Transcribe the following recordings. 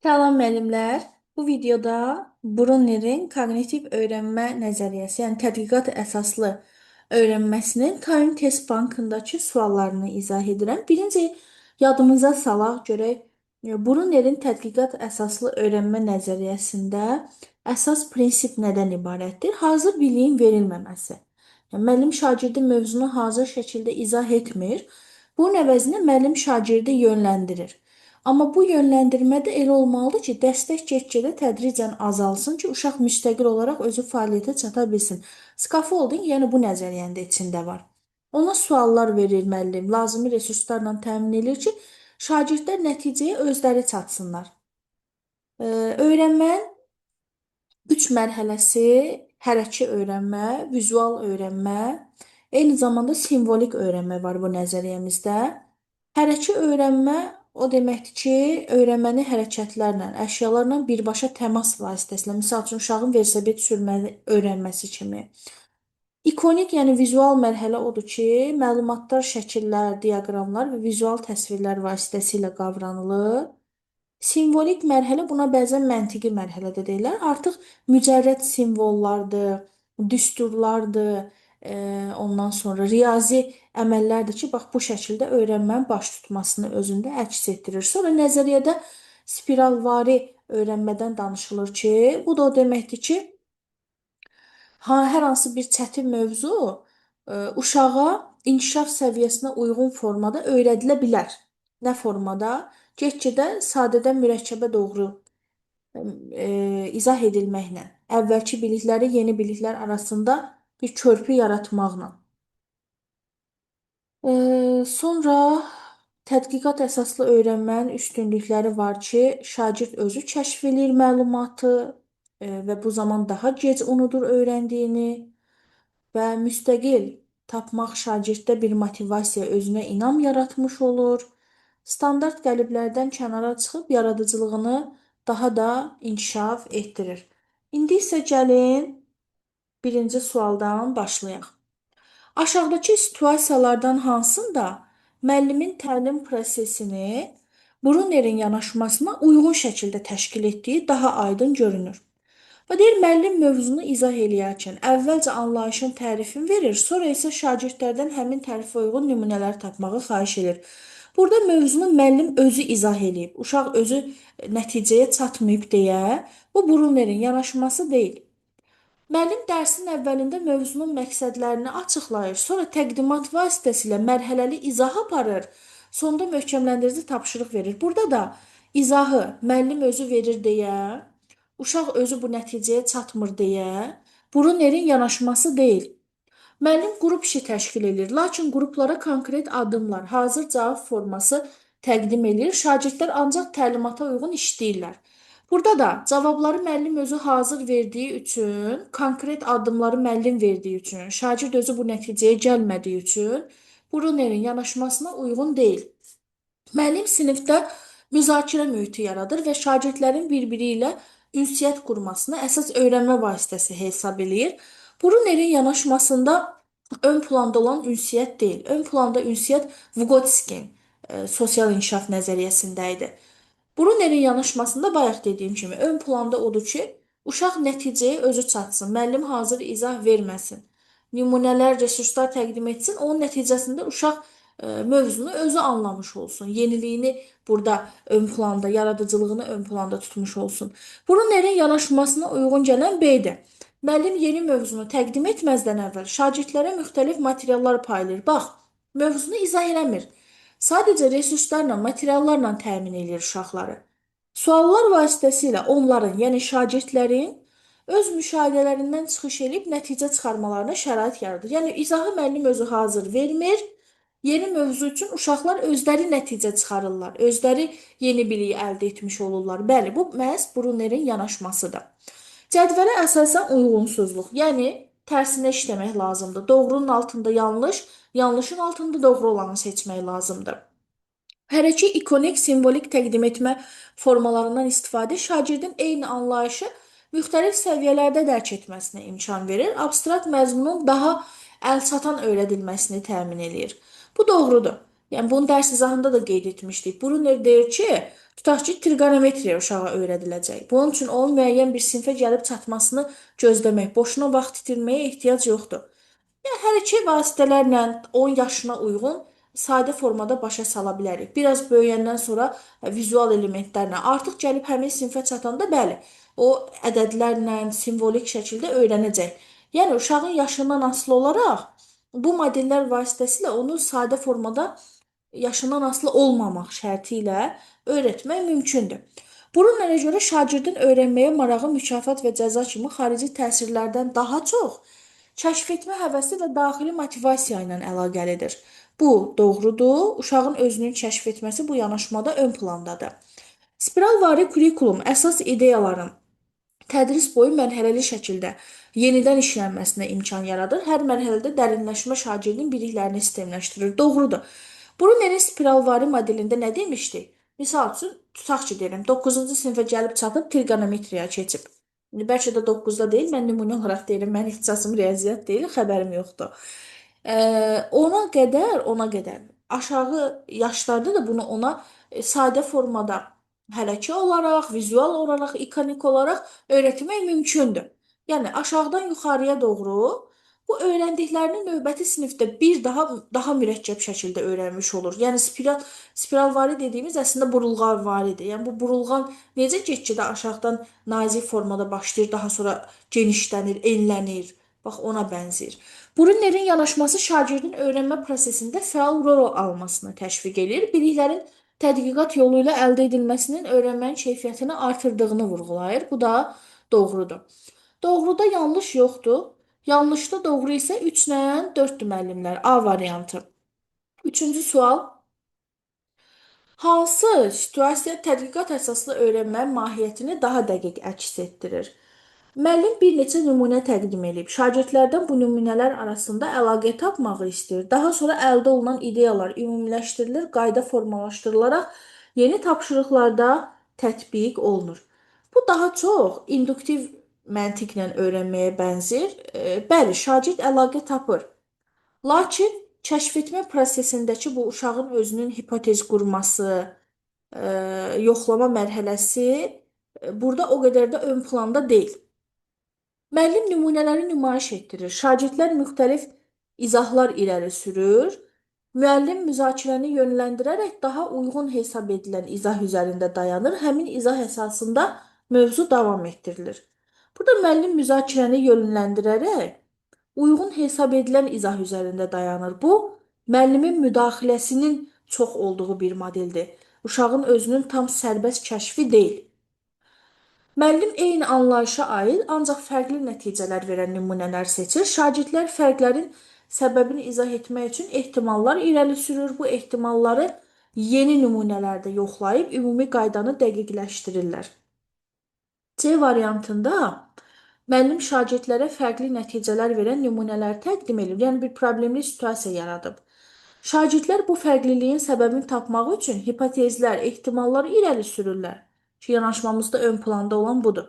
Salam müəllimlər. Bu videoda Brunnerin koqnitiv öyrənmə nəzəriyyəsi, yəni tədqiqat əsaslı öyrənməsinin Time Test Bankındakı suallarını izah edirəm. Birinci yadımıza salaq görək Brunnerin tədqiqat əsaslı öyrənmə nəzəriyyəsində əsas prinsip nədən ibarətdir? Hazır biliyin verilməməsi. Yəni, müəllim şagirdi mövzunu hazır şəkildə izah etmir. Bunun əvəzinə müəllim şagirdi yönləndirir. Amma bu yönləndirmə də elə olmalıdır ki, dəstək get-gedə tədricən azalsın ki, uşaq müstəqil olaraq özü fəaliyyətə çata bilsin. Scaffolding, yəni bu nəzəriyyənin də içində var. Ona suallar verir müəllim, lazımi resurslarla təmin edir ki, şagirdlər nəticəyə özləri çatsınlar. Öyrənmənin üç mərhələsi hərəki öyrənmə, vizual öyrənmə, eyni zamanda simvolik öyrənmə var bu nəzəriyyəmizdə. Hərəki öyrənmə o deməkdir ki, öyrənməni hərəkətlərlə, əşyalarla birbaşa təmas vasitəsilə, misal üçün uşağın velosiped sürməni öyrənməsi kimi. İkonik, yəni vizual mərhələ odur ki, məlumatlar, şəkillər, diaqramlar və vizual təsvirlər vasitəsilə qavranılır. Simvolik mərhələ buna bəzən məntiqi mərhələ də deyirlər. Artıq mücərrəd simvollardır, düsturlardır, ondan sonra riyazi əməllərdir ki, bax bu şəkildə öyrənmənin baş tutmasını özündə əks etdirir. Sonra nəzəriyyədə spiralvari öyrənmədən danışılır ki, bu da o deməkdir ki, hər hansı bir çətin mövzu uşağa inkişaf səviyyəsinə uyğun formada öyrədilə bilər. Nə formada? Get-gedə sadədən mürəkkəbə doğru izah edilməklə, əvvəlki bilikləri yeni biliklər arasında bir körpü yaratmaqla. Sonra tədqiqat əsaslı öyrənmənin üstünlükləri var ki, şagird özü kəşf edir məlumatı və bu zaman daha gec unudur öyrəndiyini və müstəqil tapmaq şagirddə bir motivasiya, özünə inam yaratmış olur. Standart qəliblərdən kənara çıxıb yaradıcılığını daha da inkişaf etdirir. İndi isə gəlin birinci sualdan başlayaq. Aşağıdakı situasiyalardan hansında müəllimin təlim prosesini Brunnerin yanaşmasına uyğun şəkildə təşkil etdiyi daha aydın görünür. Və deyir, müəllim mövzunu izah eləyərkən əvvəlcə anlayışın tərifini verir, sonra isə şagirdlərdən həmin tərifə uyğun nümunələr tapmağı xahiş edir. Burada mövzunu müəllim özü izah eləyib, uşaq özü nəticəyə çatmayıb deyə bu Brunnerin yanaşması deyil. Müəllim dərsin əvvəlində mövzunun məqsədlərini açıqlayır, sonra təqdimat vasitəsilə mərhələli izah aparır, sonda möhkəmləndirici tapşırıq verir. Burada da izahı müəllim özü verir deyə, uşaq özü bu nəticəyə çatmır deyə, Brunnerin yanaşması deyil. Müəllim qrup işi təşkil edir, lakin qruplara konkret addımlar, hazır cavab forması təqdim edir. Şagirdlər ancaq təlimata uyğun işləyirlər. Burada da cavabları müəllim özü hazır verdiyi üçün, konkret addımları müəllim verdiyi üçün, şagird özü bu nəticəyə gəlmədiyi üçün Brunnerin yanaşmasına uyğun deyil. Müəllim sinifdə müzakirə mühiti yaradır və şagirdlərin bir-biri ilə ünsiyyət qurmasını əsas öyrənmə vasitəsi hesab eləyir. Brunnerin yanaşmasında ön planda olan ünsiyyət deyil. Ön planda ünsiyyət Vygotskin sosial inkişaf nəzəriyyəsində idi. Brunnerin yanaşmasında bayaq dediyim kimi ön planda odur ki, uşaq nəticəyə özü çatsın, müəllim hazır izah verməsin, nümunələr, resurslar təqdim etsin, onun nəticəsində uşaq mövzunu özü anlamış olsun, yeniliyini burada ön planda, yaradıcılığını ön planda tutmuş olsun. Brunnerin yanaşmasına uyğun gələn B-dir. Müəllim yeni mövzunu təqdim etməzdən əvvəl şagirdlərə müxtəlif materiallar paylayır. Bax, mövzunu izah eləmir. Sadəcə resurslarla, materiallarla təmin edir uşaqları. Suallar vasitəsilə onların, yəni şagirdlərin öz müşahidələrindən çıxış edib nəticə çıxarmalarına şərait yaradır. Yəni izahı müəllim özü hazır vermir. Yeni mövzu üçün uşaqlar özləri nəticə çıxarırlar, özləri yeni biliyi əldə etmiş olurlar. Bəli, bu məhz Brunnerin yanaşmasıdır. Cədvələ əsasən uyğunsuzluq, yəni tərsinə işləmək lazımdır. Doğrunun altında yanlış, yanlışın altında doğru olanı seçmək lazımdır. Hər iki ikonik simvolik təqdim etmə formalarından istifadə şagirdin eyni anlayışı müxtəlif səviyyələrdə dərk etməsinə imkan verir, abstrakt məzmunun daha əlçatan öyrədilməsini təmin edir. Bu doğrudur. Yəni bunu dərs izahında da qeyd etmişdik. Brunner deyir ki, tutaq ki, trigonometriya uşağa öyrədiləcək. Bunun üçün onun müəyyən bir sinfə gəlib çatmasını gözləmək, boşuna vaxt itirməyə ehtiyac yoxdur. Yəni hər iki vasitələrlə 10 yaşına uyğun sadə formada başa sala bilərik. Biraz böyüyəndən sonra vizual elementlərlə artıq gəlib həmin sinfə çatanda bəli, o ədədlərlə, simvolik şəkildə öyrənəcək. Yəni uşağın yaşından asılı olaraq bu modellər vasitəsilə onu sadə formada yaşından asılı olmamaq şərti ilə öyrətmək mümkündür. Brunnerə görə şagirdin öyrənməyə marağı mükafat və cəza kimi xarici təsirlərdən daha çox kəşf etmə həvəsi və daxili motivasiya ilə əlaqəlidir. Bu doğrudur. Uşağın özünün kəşf etməsi bu yanaşmada ön plandadır. Spiralvari kurikulum əsas ideyaların tədris boyu mərhələli şəkildə yenidən işlənməsinə imkan yaradır. Hər mərhələdə dərinləşmə şagirdin biliklərini sistemləşdirir. Doğrudur. Brunnerin spiralvari modelində nə demişdik? Misal üçün, tutaq ki, deyirəm, 9-cu sinifə gəlib çatıb trigonometriyaya keçib. Bəlkə də 9-da deyil, mən nümunə olaraq deyirəm, mənim ixtisasım riyaziyyat deyil, xəbərim yoxdur. Ona qədər aşağı yaşlarda da bunu ona sadə formada hərəkə olaraq, vizual olaraq, ikonik olaraq öyrətmək mümkündür. Yəni aşağıdan yuxarıya doğru bu öyrəndiklərini növbəti sinifdə bir daha mürəkkəb şəkildə öyrənmiş olur. Yəni spiralvari dediyimiz əslində burulğanvaridir. Yəni bu burulğan necə get-gedə aşağıdan nazik formada başlayır, daha sonra genişlənir, enlənir. Bax ona bənzəyir. Brunnerin yanaşması şagirdin öyrənmə prosesində fəal rol almasını təşviq edir. Biliklərin tədqiqat yolu ilə əldə edilməsinin öyrənmənin keyfiyyətini artırdığını vurğulayır. Bu da doğrudur. Doğruda yanlış yoxdur. Yanlışda doğru isə 3 ilə 4-dür müəllimlər. A variantı. Üçüncü sual. Hansı situasiya tədqiqat əsaslı öyrənmənin mahiyyətini daha dəqiq əks etdirir? Müəllim bir neçə nümunə təqdim edib. Şagirdlərdən bu nümunələr arasında əlaqə tapmağı istəyir. Daha sonra əldə olunan ideyalar ümumiləşdirilir, qayda formalaşdırılaraq yeni tapşırıqlarda tətbiq olunur. Bu daha çox induktiv məntiqlə öyrənməyə bənzər. Bəli, şagird əlaqə tapır. Lakin kəşf etmə prosesindəki bu uşağın özünün hipotez qurması, yoxlama mərhələsi burada o qədər də ön planda deyil. Müəllim nümunələri nümayiş etdirir. Şagirdlər müxtəlif izahlar irəli sürür. Müəllim müzakirəni yönləndirərək daha uyğun hesab edilən izah üzərində dayanır. Həmin izah əsasında mövzu davam etdirilir. Burada müəllim müzakirəni yönləndirərək uyğun hesab edilən izah üzərində dayanır. Bu, müəllimin müdaxiləsinin çox olduğu bir modeldir. Uşağın özünün tam sərbəst kəşfi deyil. Müəllim eyni anlayışa aid, ancaq fərqli nəticələr verən nümunələr seçir. Şagirdlər fərqlərin səbəbini izah etmək üçün ehtimallar irəli sürür. Bu ehtimalları yeni nümunələrdə yoxlayıb ümumi qaydanı dəqiqləşdirirlər. C variantında müəllim şagirdlərə fərqli nəticələr verən nümunələr təqdim edir. Yəni bir problemli situasiya yaradıb. Şagirdlər bu fərqliliyin səbəbini tapmaq üçün hipotezlər, ehtimallar irəli sürürlər ki, yanaşmamızda ön planda olan budur.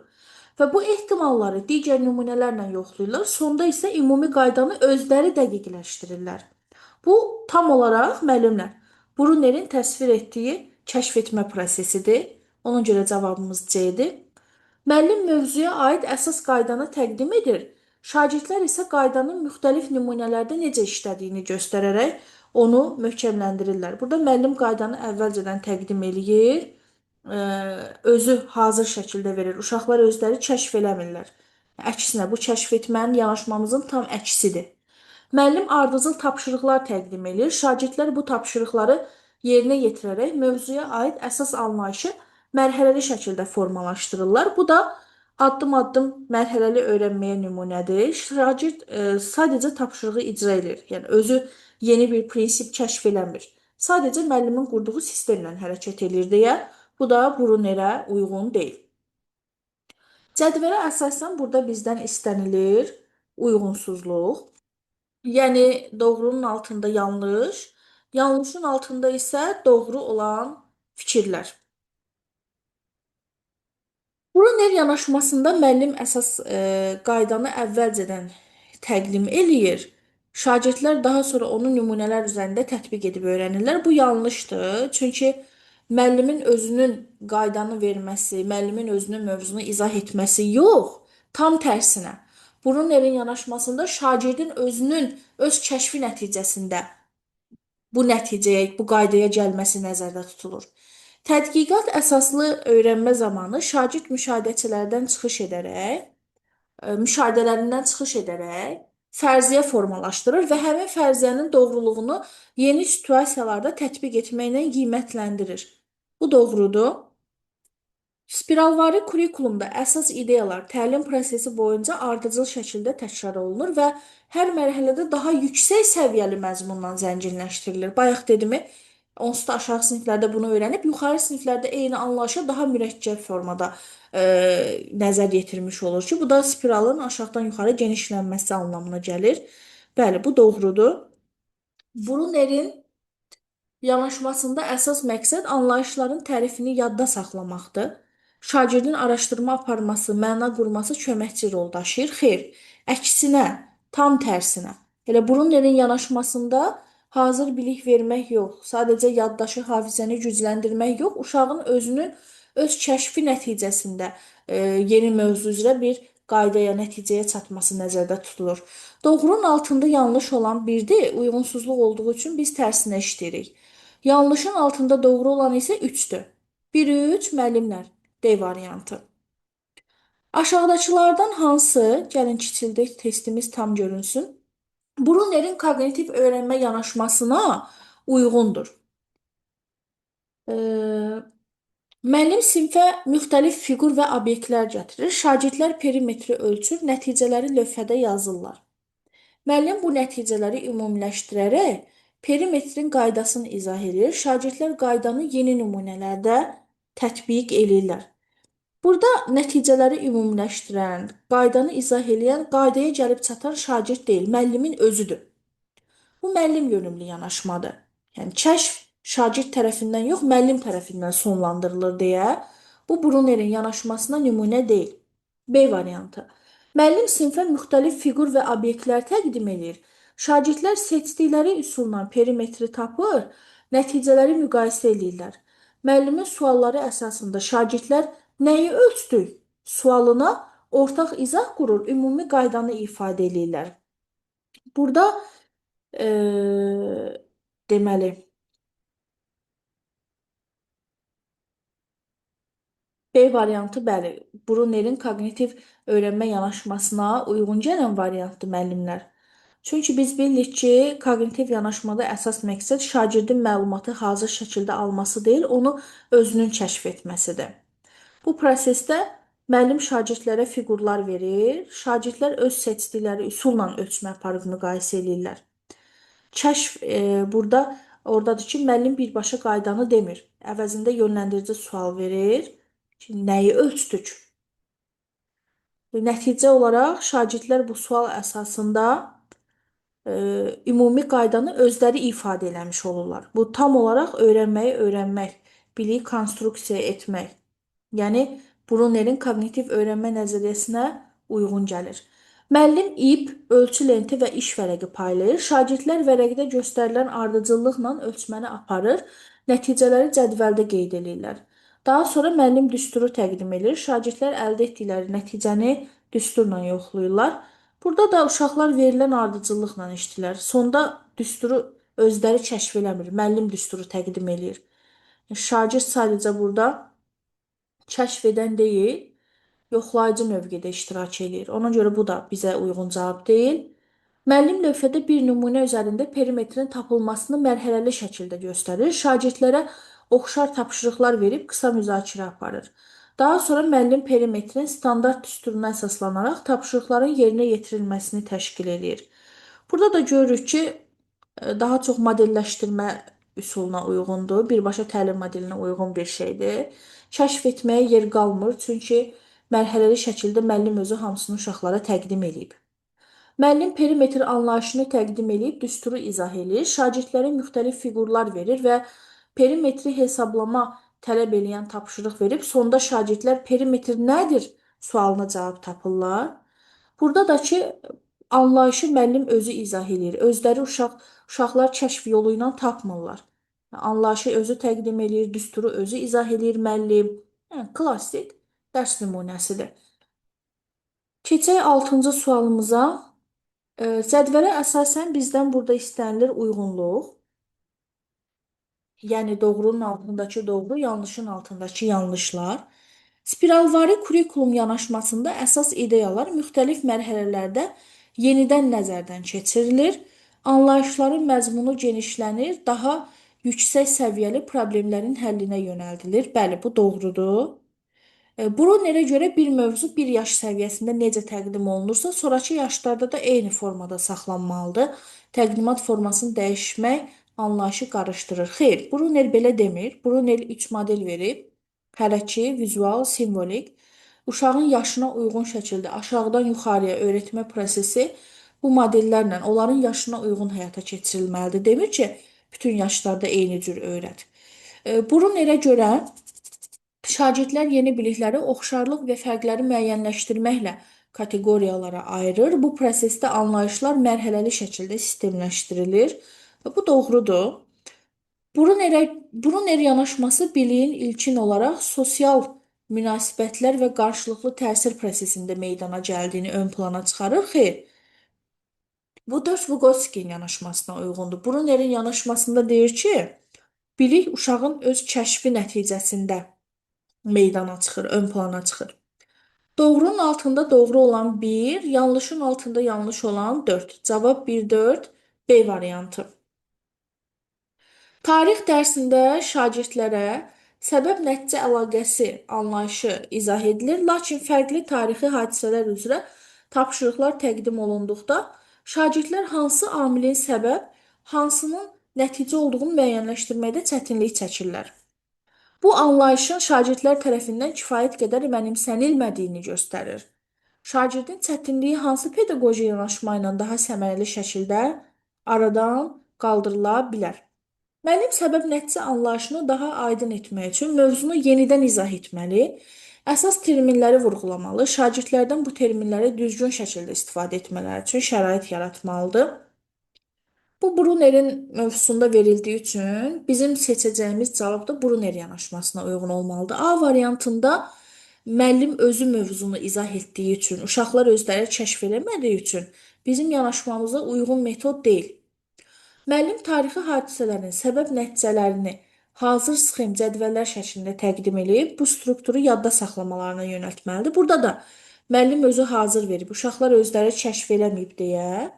Və bu ehtimalları digər nümunələrlə yoxlayırlar, sonda isə ümumi qaydanı özləri dəqiqləşdirirlər. Bu tam olaraq müəllimlər Brunnerin təsvir etdiyi kəşf etmə prosesidir. Ona görə cavabımız C-dir. Müəllim mövzuya aid əsas qaydanı təqdim edir. Şagirdlər isə qaydanın müxtəlif nümunələrdə necə işlədiyini göstərərək onu möhkəmləndirirlər. Burada müəllim qaydanı əvvəlcədən təqdim eləyir, özü hazır şəkildə verir. Uşaqlar özləri kəşf eləmirlər. Əksinə, bu kəşf etmənin yanaşmamızın tam əksidir. Müəllim ardıcıl tapşırıqlar təqdim edir. Şagirdlər bu tapşırıqları yerinə yetirərək mövzuya aid əsas anlayışı mərhələli şəkildə formalaşdırırlar. Bu da addım-addım mərhələli öyrənməyə nümunədir. Şagird sadəcə tapşırığı icra edir. Yəni özü yeni bir prinsip kəşf eləmir. Sadəcə müəllimin qurduğu sistemlə hərəkət edir deyə bu da Brunnerə uyğun deyil. Cədvələ əsasən burada bizdən istənilir uyğunsuzluq. Yəni doğrunun altında yanlış, yanlışın altında isə doğru olan fikirlər. Brunner yanaşmasında müəllim əsas qaydanı əvvəlcədən təqdim eləyir. Şagirdlər daha sonra onu nümunələr üzərində tətbiq edib öyrənirlər. Bu yanlışdır. Çünki müəllimin özünün qaydanı verməsi, müəllimin özünün mövzunu izah etməsi yox, tam tərsinə. Brunnerin yanaşmasında şagirdin özünün öz kəşfi nəticəsində bu nəticəyə, bu qaydaya gəlməsi nəzərdə tutulur. Tədqiqat əsaslı öyrənmə zamanı şagird müşahidələrindən çıxış edərək fərziyyə formalaşdırır və həmin fərziyyənin doğruluğunu yeni situasiyalarda tətbiq etməklə qiymətləndirir. Bu doğrudur. Spiralvari kurikulumda əsas ideyalar təlim prosesi boyunca ardıcıl şəkildə təkrar olunur və hər mərhələdə daha yüksək səviyyəli məzmundan zənginləşdirilir. Bayaq dedimi, onsuz da aşağı siniflərdə bunu öyrənib, yuxarı siniflərdə eyni anlayışa daha mürəkkəb formada nəzər yetirmiş olur ki, bu da spiralın aşağıdan yuxarı genişlənməsi anlamına gəlir. Bəli, bu doğrudur. Brunnerin yanaşmasında əsas məqsəd anlayışların tərifini yadda saxlamaqdır. Şagirdin araşdırma aparması, məna qurması köməkçi rol daşıyır. Xeyr, əksinə, tam tərsinə. Elə Brunnerin yanaşmasında hazır bilik vermək yox, sadəcə yaddaşı, hafizəni gücləndirmək yox, uşağın özünün öz kəşfi nəticəsində yeni mövzu üzrə bir qaydaya, nəticəyə çatması nəzərdə tutulur. Doğrunun altında yanlış olan birdir, uyğunsuzluq olduğu üçün biz tərsinə işləyirik. Yanlışın altında doğru olan isə 3-dür. 1-3 müəllimlər. D variantı. Aşağıdakılardan hansı, gəlin kiçildək testimiz tam görünsün. Brunnerin koqnitiv öyrənmə yanaşmasına uyğundur. Müəllim sinfə müxtəlif fiqur və obyektlər gətirir. Şagirdlər perimetri ölçür, nəticələri lövhədə yazırlar. Müəllim bu nəticələri ümumiləşdirərək perimetrin qaydasını izah edir. Şagirdlər qaydanı yeni nümunələrdə tətbiq eləyirlər. Burada nəticələri ümumiləşdirən, qaydanı izah edən, qaydaya gəlib çatan şagird deyil, müəllimin özüdür. Bu müəllim yönümlü yanaşmadır. Yəni kəşf şagird tərəfindən yox, müəllim tərəfindən sonlandırılır deyə bu Brunnerin yanaşmasına nümunə deyil. B variantı. Müəllim sinfə müxtəlif fiqur və obyektlər təqdim edir. Şagirdlər seçdikləri üsulla perimetri tapır, nəticələri müqayisə edirlər. Müəllimin sualları əsasında şagirdlər nəyi ölçdük sualına ortaq izah qurur, ümumi qaydanı ifadə edirlər. Burada deməli, B variantı bəli, Brunnerin koqnitiv öyrənmə yanaşmasına uyğun gələn variantdır müəllimlər. Çünki biz bilirik ki, koqnitiv yanaşmada əsas məqsəd şagirdin məlumatı hazır şəkildə alması deyil, onu özünün kəşf etməsidir. Bu prosesdə müəllim şagirdlərə fiqurlar verir, şagirdlər öz seçdikləri üsulla ölçmə aparıb müqayisə edirlər. Kəşf burada oradadır ki, müəllim birbaşa qaydanı demir. Əvəzində yönləndirici sual verir ki, nəyi ölçdük? Nəticə olaraq şagirdlər bu sual əsasında ümumi qaydanı özləri ifadə eləmiş olurlar. Bu tam olaraq öyrənməyi öyrənmək, biliyi konstruksiya etmək. Yəni Brunnerin koqnitiv öyrənmə nəzəriyyəsinə uyğun gəlir. Müəllim ip, ölçü lenti və iş vərəqi paylayır. Şagirdlər vərəqdə göstərilən ardıcıllıqla ölçməni aparır, nəticələri cədvəldə qeyd edirlər. Daha sonra müəllim düsturu təqdim edir. Şagirdlər əldə etdikləri nəticəni düsturla yoxlayırlar. Burada da uşaqlar verilən ardıcıllıqla işləyirlər. Sonda düsturu özləri kəşf eləmir, müəllim düsturu təqdim edir. Şagird sadəcə burada kəşf edən deyil, yoxlayıcı mövqedə iştirak edir. Ona görə bu da bizə uyğun cavab deyil. Müəllim lövhədə bir nümunə üzərində perimetrin tapılmasını mərhələli şəkildə göstərir. Şagirdlərə oxşar tapşırıqlar verib qısa müzakirə aparır. Daha sonra müəllim perimetrin standart düsturuna əsaslanaraq tapşırıqların yerinə yetirilməsini təşkil edir. Burada da görürük ki, daha çox modelləşdirmə üsuluna uyğundur. Birbaşa təlim modelinə uyğun bir şeydir. Kəşf etməyə yer qalmır, çünki mərhələli şəkildə müəllim özü hamısını uşaqlara təqdim edib. Müəllim perimetr anlayışını təqdim edib, düsturu izah edir, şagirdlərə müxtəlif fiqurlar verir və perimetri hesablama tələb edən tapşırıq verib, sonda şagirdlər perimetr nədir sualına cavab tapırlar. Burada da ki, Anlayışı müəllim özü izah edir. Özləri uşaqlar kəşf yolu ilə tapmırlar. Anlayışı özü təqdim edir, düsturu özü izah edir müəllim. Yəni, klassik dərs nümunəsidir. Keçək 6-cı sualımıza. Cədvələ əsasən bizdən burada istənilir uyğunluq. Yəni doğrunun altındakı doğru, yanlışın altındakı yanlışlar. Spiralvari kurikulum yanaşmasında əsas ideyalar müxtəlif mərhələlərdə yenidən nəzərdən keçirilir. Anlayışların məzmunu genişlənir, daha yüksək səviyyəli problemlərin həllinə yönəldilir. Bəli, bu doğrudur. Brunerə görə bir mövzu bir yaş səviyyəsində necə təqdim olunursa, sonrakı yaşlarda da eyni formada saxlanmalıdır. Təqdimat formasını dəyişmək anlayışı qarışdırır. Xeyr, Bruner belə demir. Bruner 3 model verib. Hərəki, vizual, simvolik. Uşağın yaşına uyğun şəkildə aşağıdan yuxarıya öyrətmə prosesi bu modellərlə onların yaşına uyğun həyata keçirilməlidir. Demir ki, bütün yaşlarda eyni cür öyrət. Brunerə görə şagirdlər yeni bilikləri oxşarlıq və fərqləri müəyyənləşdirməklə kateqoriyalara ayırır. Bu prosesdə anlayışlar mərhələli şəkildə sistemləşdirilir. Və bu doğrudur. Bruner yanaşması biliyin ilkin olaraq sosial münasibətlər və qarşılıqlı təsir prosesində meydana gəldiyini ön plana çıxarır. Xeyr, bu da Vygotsky yanaşmasına uyğundur. Brunerin yanaşmasında deyir ki, bilik uşağın öz kəşfi nəticəsində meydana çıxır, ön plana çıxır. Doğrunun altında doğru olan 1, yanlışın altında yanlış olan 4. Cavab 1, 4, B variantı. Tarix dərsində şagirdlərə səbəb-nəticə əlaqəsi anlayışı izah edilir, lakin fərqli tarixi hadisələr üzrə tapşırıqlar təqdim olunduqda şagirdlər hansı amilin səbəb, hansının nəticə olduğunu müəyyənləşdirməkdə çətinlik çəkirlər. Bu anlayışın şagirdlər tərəfindən kifayət qədər mənimsənilmədiyini göstərir. Şagirdin çətinliyi hansı pedaqoji yanaşma ilə daha səmərəli şəkildə aradan qaldırıla bilər? Müəllim səbəb-nəticə anlayışını daha aydın etmək üçün mövzunu yenidən izah etməli, əsas terminləri vurğulamalı, şagirdlərdən bu terminləri düzgün şəkildə istifadə etmələri üçün şərait yaratmalıdır. Bu Brunerin mövzusunda verildiyi üçün bizim seçəcəyimiz cavab da Bruner yanaşmasına uyğun olmalıdır. A variantında müəllim özü mövzunu izah etdiyi üçün, uşaqlar özləri kəşf eləmədiyi üçün bizim yanaşmamıza uyğun metod deyil. Müəllim tarixi hadisələrin səbəb-nəticələrini hazır sxem cədvəllər şəklində təqdim edib, bu strukturu yadda saxlamalarına yönəltməlidir. Burada da müəllim özü hazır verib, uşaqlar özləri kəşf eləməyib deyə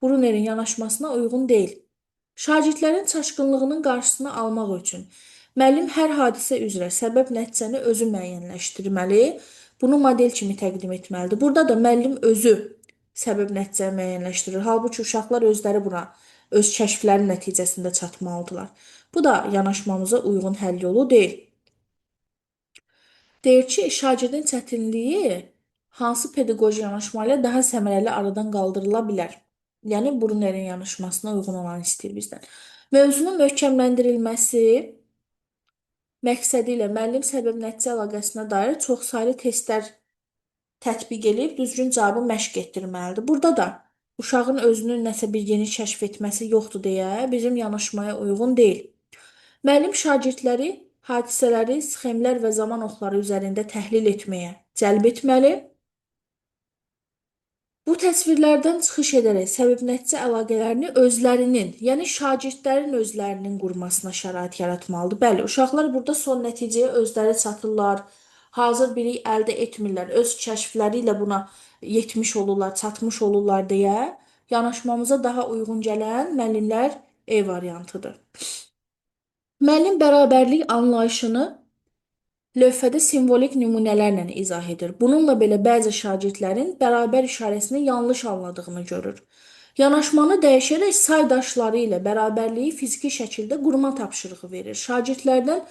Brunerin yanaşmasına uyğun deyil. Şagirdlərin çaşqınlığının qarşısını almaq üçün müəllim hər hadisə üzrə səbəb-nəticəni özü müəyyənləşdirməli, bunu model kimi təqdim etməlidir. Burada da müəllim özü səbəb-nəticəni müəyyənləşdirir. Halbuki uşaqlar özləri buna öz kəşfləri nəticəsində çatmalıdırlar. Bu da yanaşmamıza uyğun həll yolu deyil. Deyir ki, şagirdin çətinliyi hansı pedaqoji yanaşma ilə daha səmərəli aradan qaldırıla bilər? Yəni, Brunerin yanaşmasına uyğun olanı istəyir bizdən. Mövzunun möhkəmləndirilməsi məqsədi ilə müəllim səbəb-nəticə əlaqəsinə dair çoxsaylı testlər tətbiq edib düzgün cavabı məşq etdirməlidir. Burada da uşağın özünün nəsə bir yeni kəşf etməsi yoxdur deyə bizim yanaşmaya uyğun deyil. Müəllim şagirdləri hadisələri, sxemlər və zaman oxları üzərində təhlil etməyə cəlb etməli. Bu təsvirlərdən çıxış edərək səbəb-nəticə əlaqələrini özlərinin, yəni şagirdlərin özlərinin qurmasına şərait yaratmalıdır. Bəli, uşaqlar burada son nəticəyə özləri çatırlar, hazır bilik əldə etmirlər, öz kəşfləri ilə buna yetmiş olurlar, çatmış olurlar deyə yanaşmamıza daha uyğun gələn müəllimlər E variantıdır. Müəllim bərabərlik anlayışını lövhədə simvolik nümunələrlə izah edir. Bununla belə bəzi şagirdlərin bərabər işarəsini yanlış anladığını görür. Yanaşmanı dəyişərək saydaşları ilə bərabərliyi fiziki şəkildə qurma tapşırığı verir. Şagirdlərdən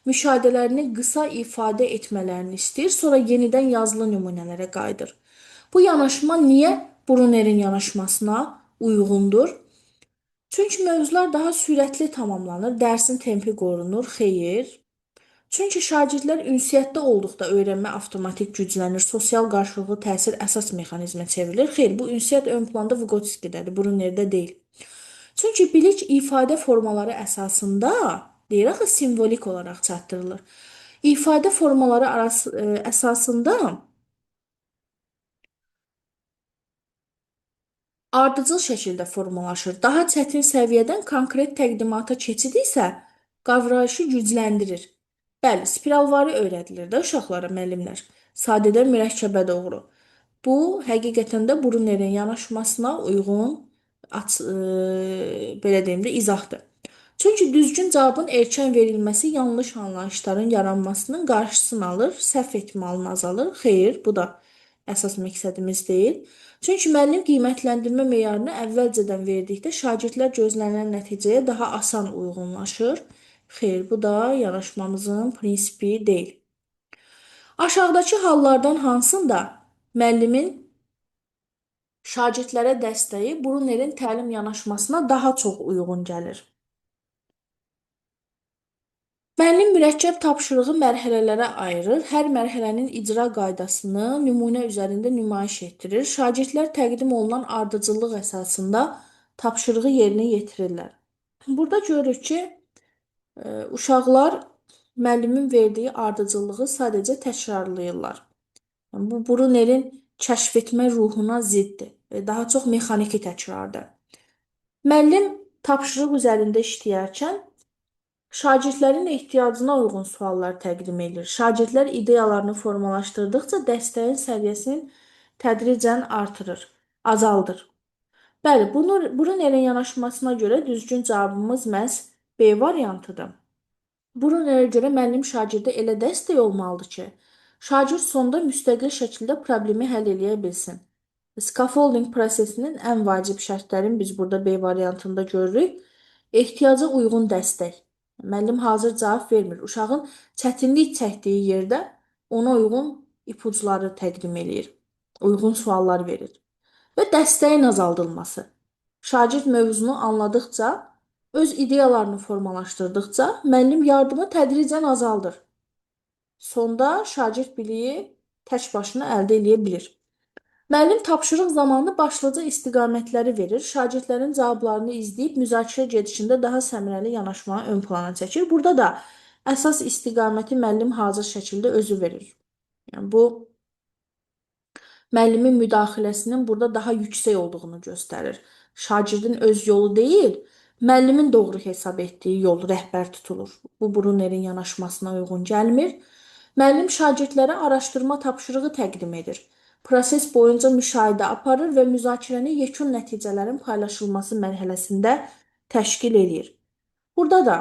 müşahidələrini qısa ifadə etmələrini istəyir, sonra yenidən yazılı nümunələrə qayıdır. Bu yanaşma niyə Brunerin yanaşmasına uyğundur? Çünki mövzular daha sürətli tamamlanır, dərsin tempi qorunur. Xeyr. Çünki şagirdlər ünsiyyətdə olduqda öyrənmə avtomatik güclənir, sosial qarşılıqlı təsir əsas mexanizmə çevrilir. Xeyr, bu ünsiyyət ön planda Vygotsky-dədir, Brunnerdə deyil. Çünki bilik ifadə formaları əsasında, deyir axı, simvolik olaraq çatdırılır. İfadə formaları əsasında ardıcıl şəkildə formalaşır. Daha çətin səviyyədən konkret təqdimata keçid isə qavrayışı gücləndirir. Bəli, spiralvari öyrədilir də uşaqlara müəllimlər. Sadədən mürəkkəbə doğru. Bu həqiqətən də Brunnerin yanaşmasına uyğun belə deyim də izahdır. Çünki düzgün cavabın erkən verilməsi yanlış anlayışların yaranmasının qarşısını alır, səhv ehtimalını azalır. Xeyr, bu da əsas məqsədimiz deyil. Çünki müəllim qiymətləndirmə meyarını əvvəlcədən verdikdə şagirdlər gözlənilən nəticəyə daha asan uyğunlaşır. Xeyr, bu da yanaşmamızın prinsipi deyil. Aşağıdakı hallardan hansında müəllimin şagirdlərə dəstəyi Brunnerin təlim yanaşmasına daha çox uyğun gəlir? Müəllim mürəkkəb tapşırığı mərhələlərə ayırır, hər mərhələnin icra qaydasını nümunə üzərində nümayiş etdirir. Şagirdlər təqdim olunan ardıcıllıq əsasında tapşırığı yerinə yetirirlər. Burada görürük ki, uşaqlar müəllimin verdiyi ardıcıllığı sadəcə təkrarlayırlar. Bu Brunnerin kəşf etmə ruhuna ziddir. Daha çox mexaniki təkrardır. Müəllim tapşırıq üzərində işləyərkən şagirdlərin ehtiyacına uyğun suallar təqdim edir. Şagirdlər ideyalarını formalaşdırdıqca dəstəyin səviyyəsini tədricən artırır, azaldır. Bəli, Brunnerin yanaşmasına görə düzgün cavabımız məhz B variantıdır. Brunnerə görə müəllim şagirdə elə dəstək olmalıdır ki, şagird sonda müstəqil şəkildə problemi həll edə bilsin. Scaffolding prosesinin ən vacib şərtlərini biz burada B variantında görürük. Ehtiyaca uyğun dəstək. Müəllim hazır cavab vermir. Uşağın çətinlik çəkdiyi yerdə ona uyğun ipucları təqdim eləyir. Uyğun suallar verir. Və dəstəyin azaldılması. Şagird mövzunu anladıqca, öz ideyalarını formalaşdırdıqca müəllim yardımı tədricən azaldır. Sonda şagird biliyi tək başına əldə edə bilir. Müəllim tapşırıq zamanı başlıca istiqamətləri verir, şagirdlərin cavablarını izləyib müzakirə gedişində daha səmərəli yanaşmanı ön plana çəkir. Burada da əsas istiqaməti müəllim hazır şəkildə özü verir. Yəni bu müəllimin müdaxiləsinin burada daha yüksək olduğunu göstərir. Şagirdin öz yolu deyil, müəllimin doğru hesab etdiyi yol rəhbər tutulur. Bu Brunnerin yanaşmasına uyğun gəlmir. Müəllim şagirdlərə araşdırma tapşırığı təqdim edir. Proses boyunca müşahidə aparır və müzakirəni yekun nəticələrin paylaşılması mərhələsində təşkil edir. Burada da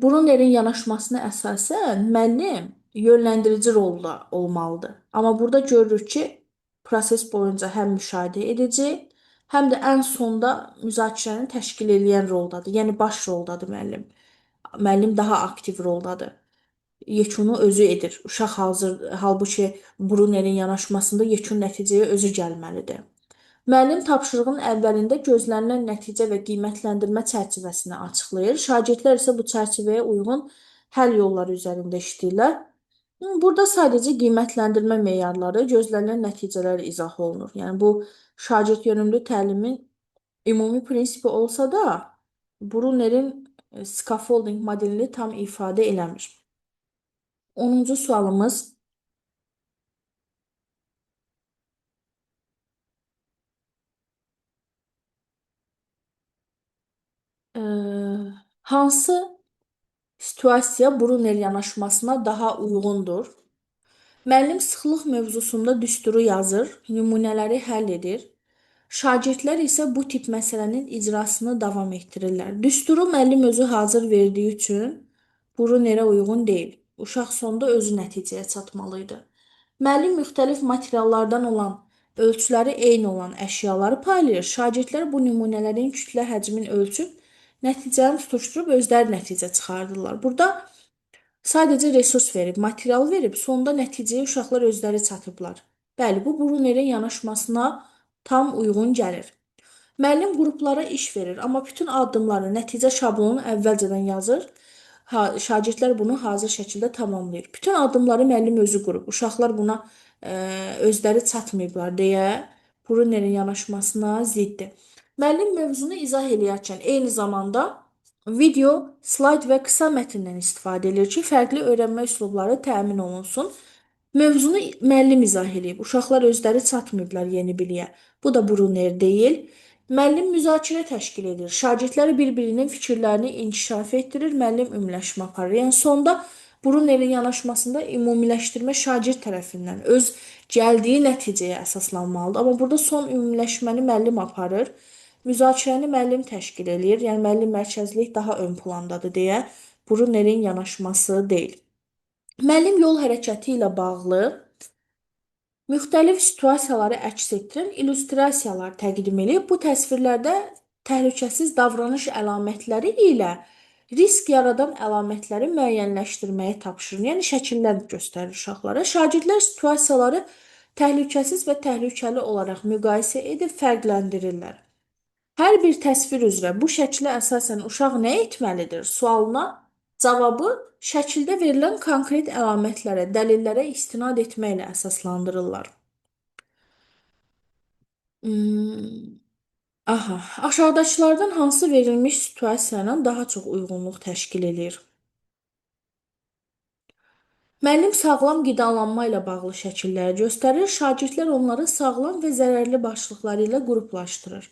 Brunnerin yanaşmasına əsasən müəllim yönləndirici rolda olmalıdır. Amma burada görürük ki, proses boyunca həm müşahidə edici, həm də ən sonda müzakirəni təşkil edən roldadır. Yəni baş roldadır müəllim. Müəllim daha aktiv roldadır. Yekunu özü edir. Uşaq halbuki Brunnerin yanaşmasında yekun nəticəyə özü gəlməlidir. Müəllim tapşırığın əvvəlində gözlənilən nəticə və qiymətləndirmə çərçivəsini açıqlayır. Şagirdlər isə bu çərçivəyə uyğun həll yolları üzərində işləyirlər. Burada sadəcə qiymətləndirmə meyarları, gözlənilən nəticələr izah olunur. Yəni bu şagird yönümlü təlimin ümumi prinsipi olsa da, Brunnerin scaffolding modelini tam ifadə eləmir. 10-cu sualımız hansı situasiya Brunner yanaşmasına daha uyğundur? Müəllim sıxlıq mövzusunda düsturu yazır, nümunələri həll edir. Şagirdlər isə bu tip məsələnin icrasını davam etdirirlər. Düsturu müəllim özü hazır verdiyi üçün Brunnerə uyğun deyil. Uşaq sonda özü nəticəyə çatmalı idi. Müəllim müxtəlif materiallardan olan, ölçüləri eyni olan əşyaları paylayır. Şagirdlər bu nümunələrin kütlə həcmini ölçüb, nəticəni tutuşturub özləri nəticə çıxardırlar. Burada sadəcə resurs verib, material verib, sonda nəticəyə uşaqlar özləri çatıblar. Bəli, bu Brunnerin yanaşmasına tam uyğun gəlir. Müəllim qruplara iş verir, amma bütün addımları, nəticə şablonunu əvvəlcədən yazır. Şagirdlər bunu hazır şəkildə tamamlayır. Bütün addımları müəllim özü qurub. Uşaqlar buna özləri çatmayıblar deyə Brunnerin yanaşmasına ziddir. Müəllim mövzunu izah eləyərkən eyni zamanda video, slayd və qısa mətndən istifadə edir ki, fərqli öyrənmə üslubları təmin olunsun. Mövzunu müəllim izah eləyib. Uşaqlar özləri çatmayıblar yeni biliyə. Bu da Brunner deyil. Müəllim müzakirə təşkil edir. Şagirdlər bir-birinin fikirlərini inkişaf etdirir, müəllim ümumiləşmə aparır. Yəni sonda Brunnerin yanaşmasında ümumiləşdirmə şagird tərəfindən öz gəldiyi nəticəyə əsaslanmalıdır. Amma burada son ümumiləşməni müəllim aparır. Müzakirəni müəllim təşkil eləyir. Yəni müəllim mərkəzlilik daha ön plandadır deyə Brunnerin yanaşması deyil. Müəllim yol hərəkəti ilə bağlı müxtəlif situasiyaları əks etdirən illüstrasiyalar təqdim edib. Bu təsvirlərdə təhlükəsiz davranış əlamətləri ilə risk yaradan əlamətləri müəyyənləşdirməyi tapşırır. Yəni şəkillər göstərir uşaqlara. Şagirdlər situasiyaları təhlükəsiz və təhlükəli olaraq müqayisə edib fərqləndirirlər. Hər bir təsvir üzrə bu şəklə əsasən uşaq nə etməlidir sualına cavabı şəkildə verilən konkret əlamətlərə, dəlillərə istinad etməklə əsaslandırırlar. Hmm, aşağıdakılardan hansı verilmiş situasiya ilə daha çox uyğunluq təşkil edir? Müəllim sağlam qidalanma ilə bağlı şəkilləri göstərir, şagirdlər onları sağlam və zərərli başlıqları ilə qruplaşdırır.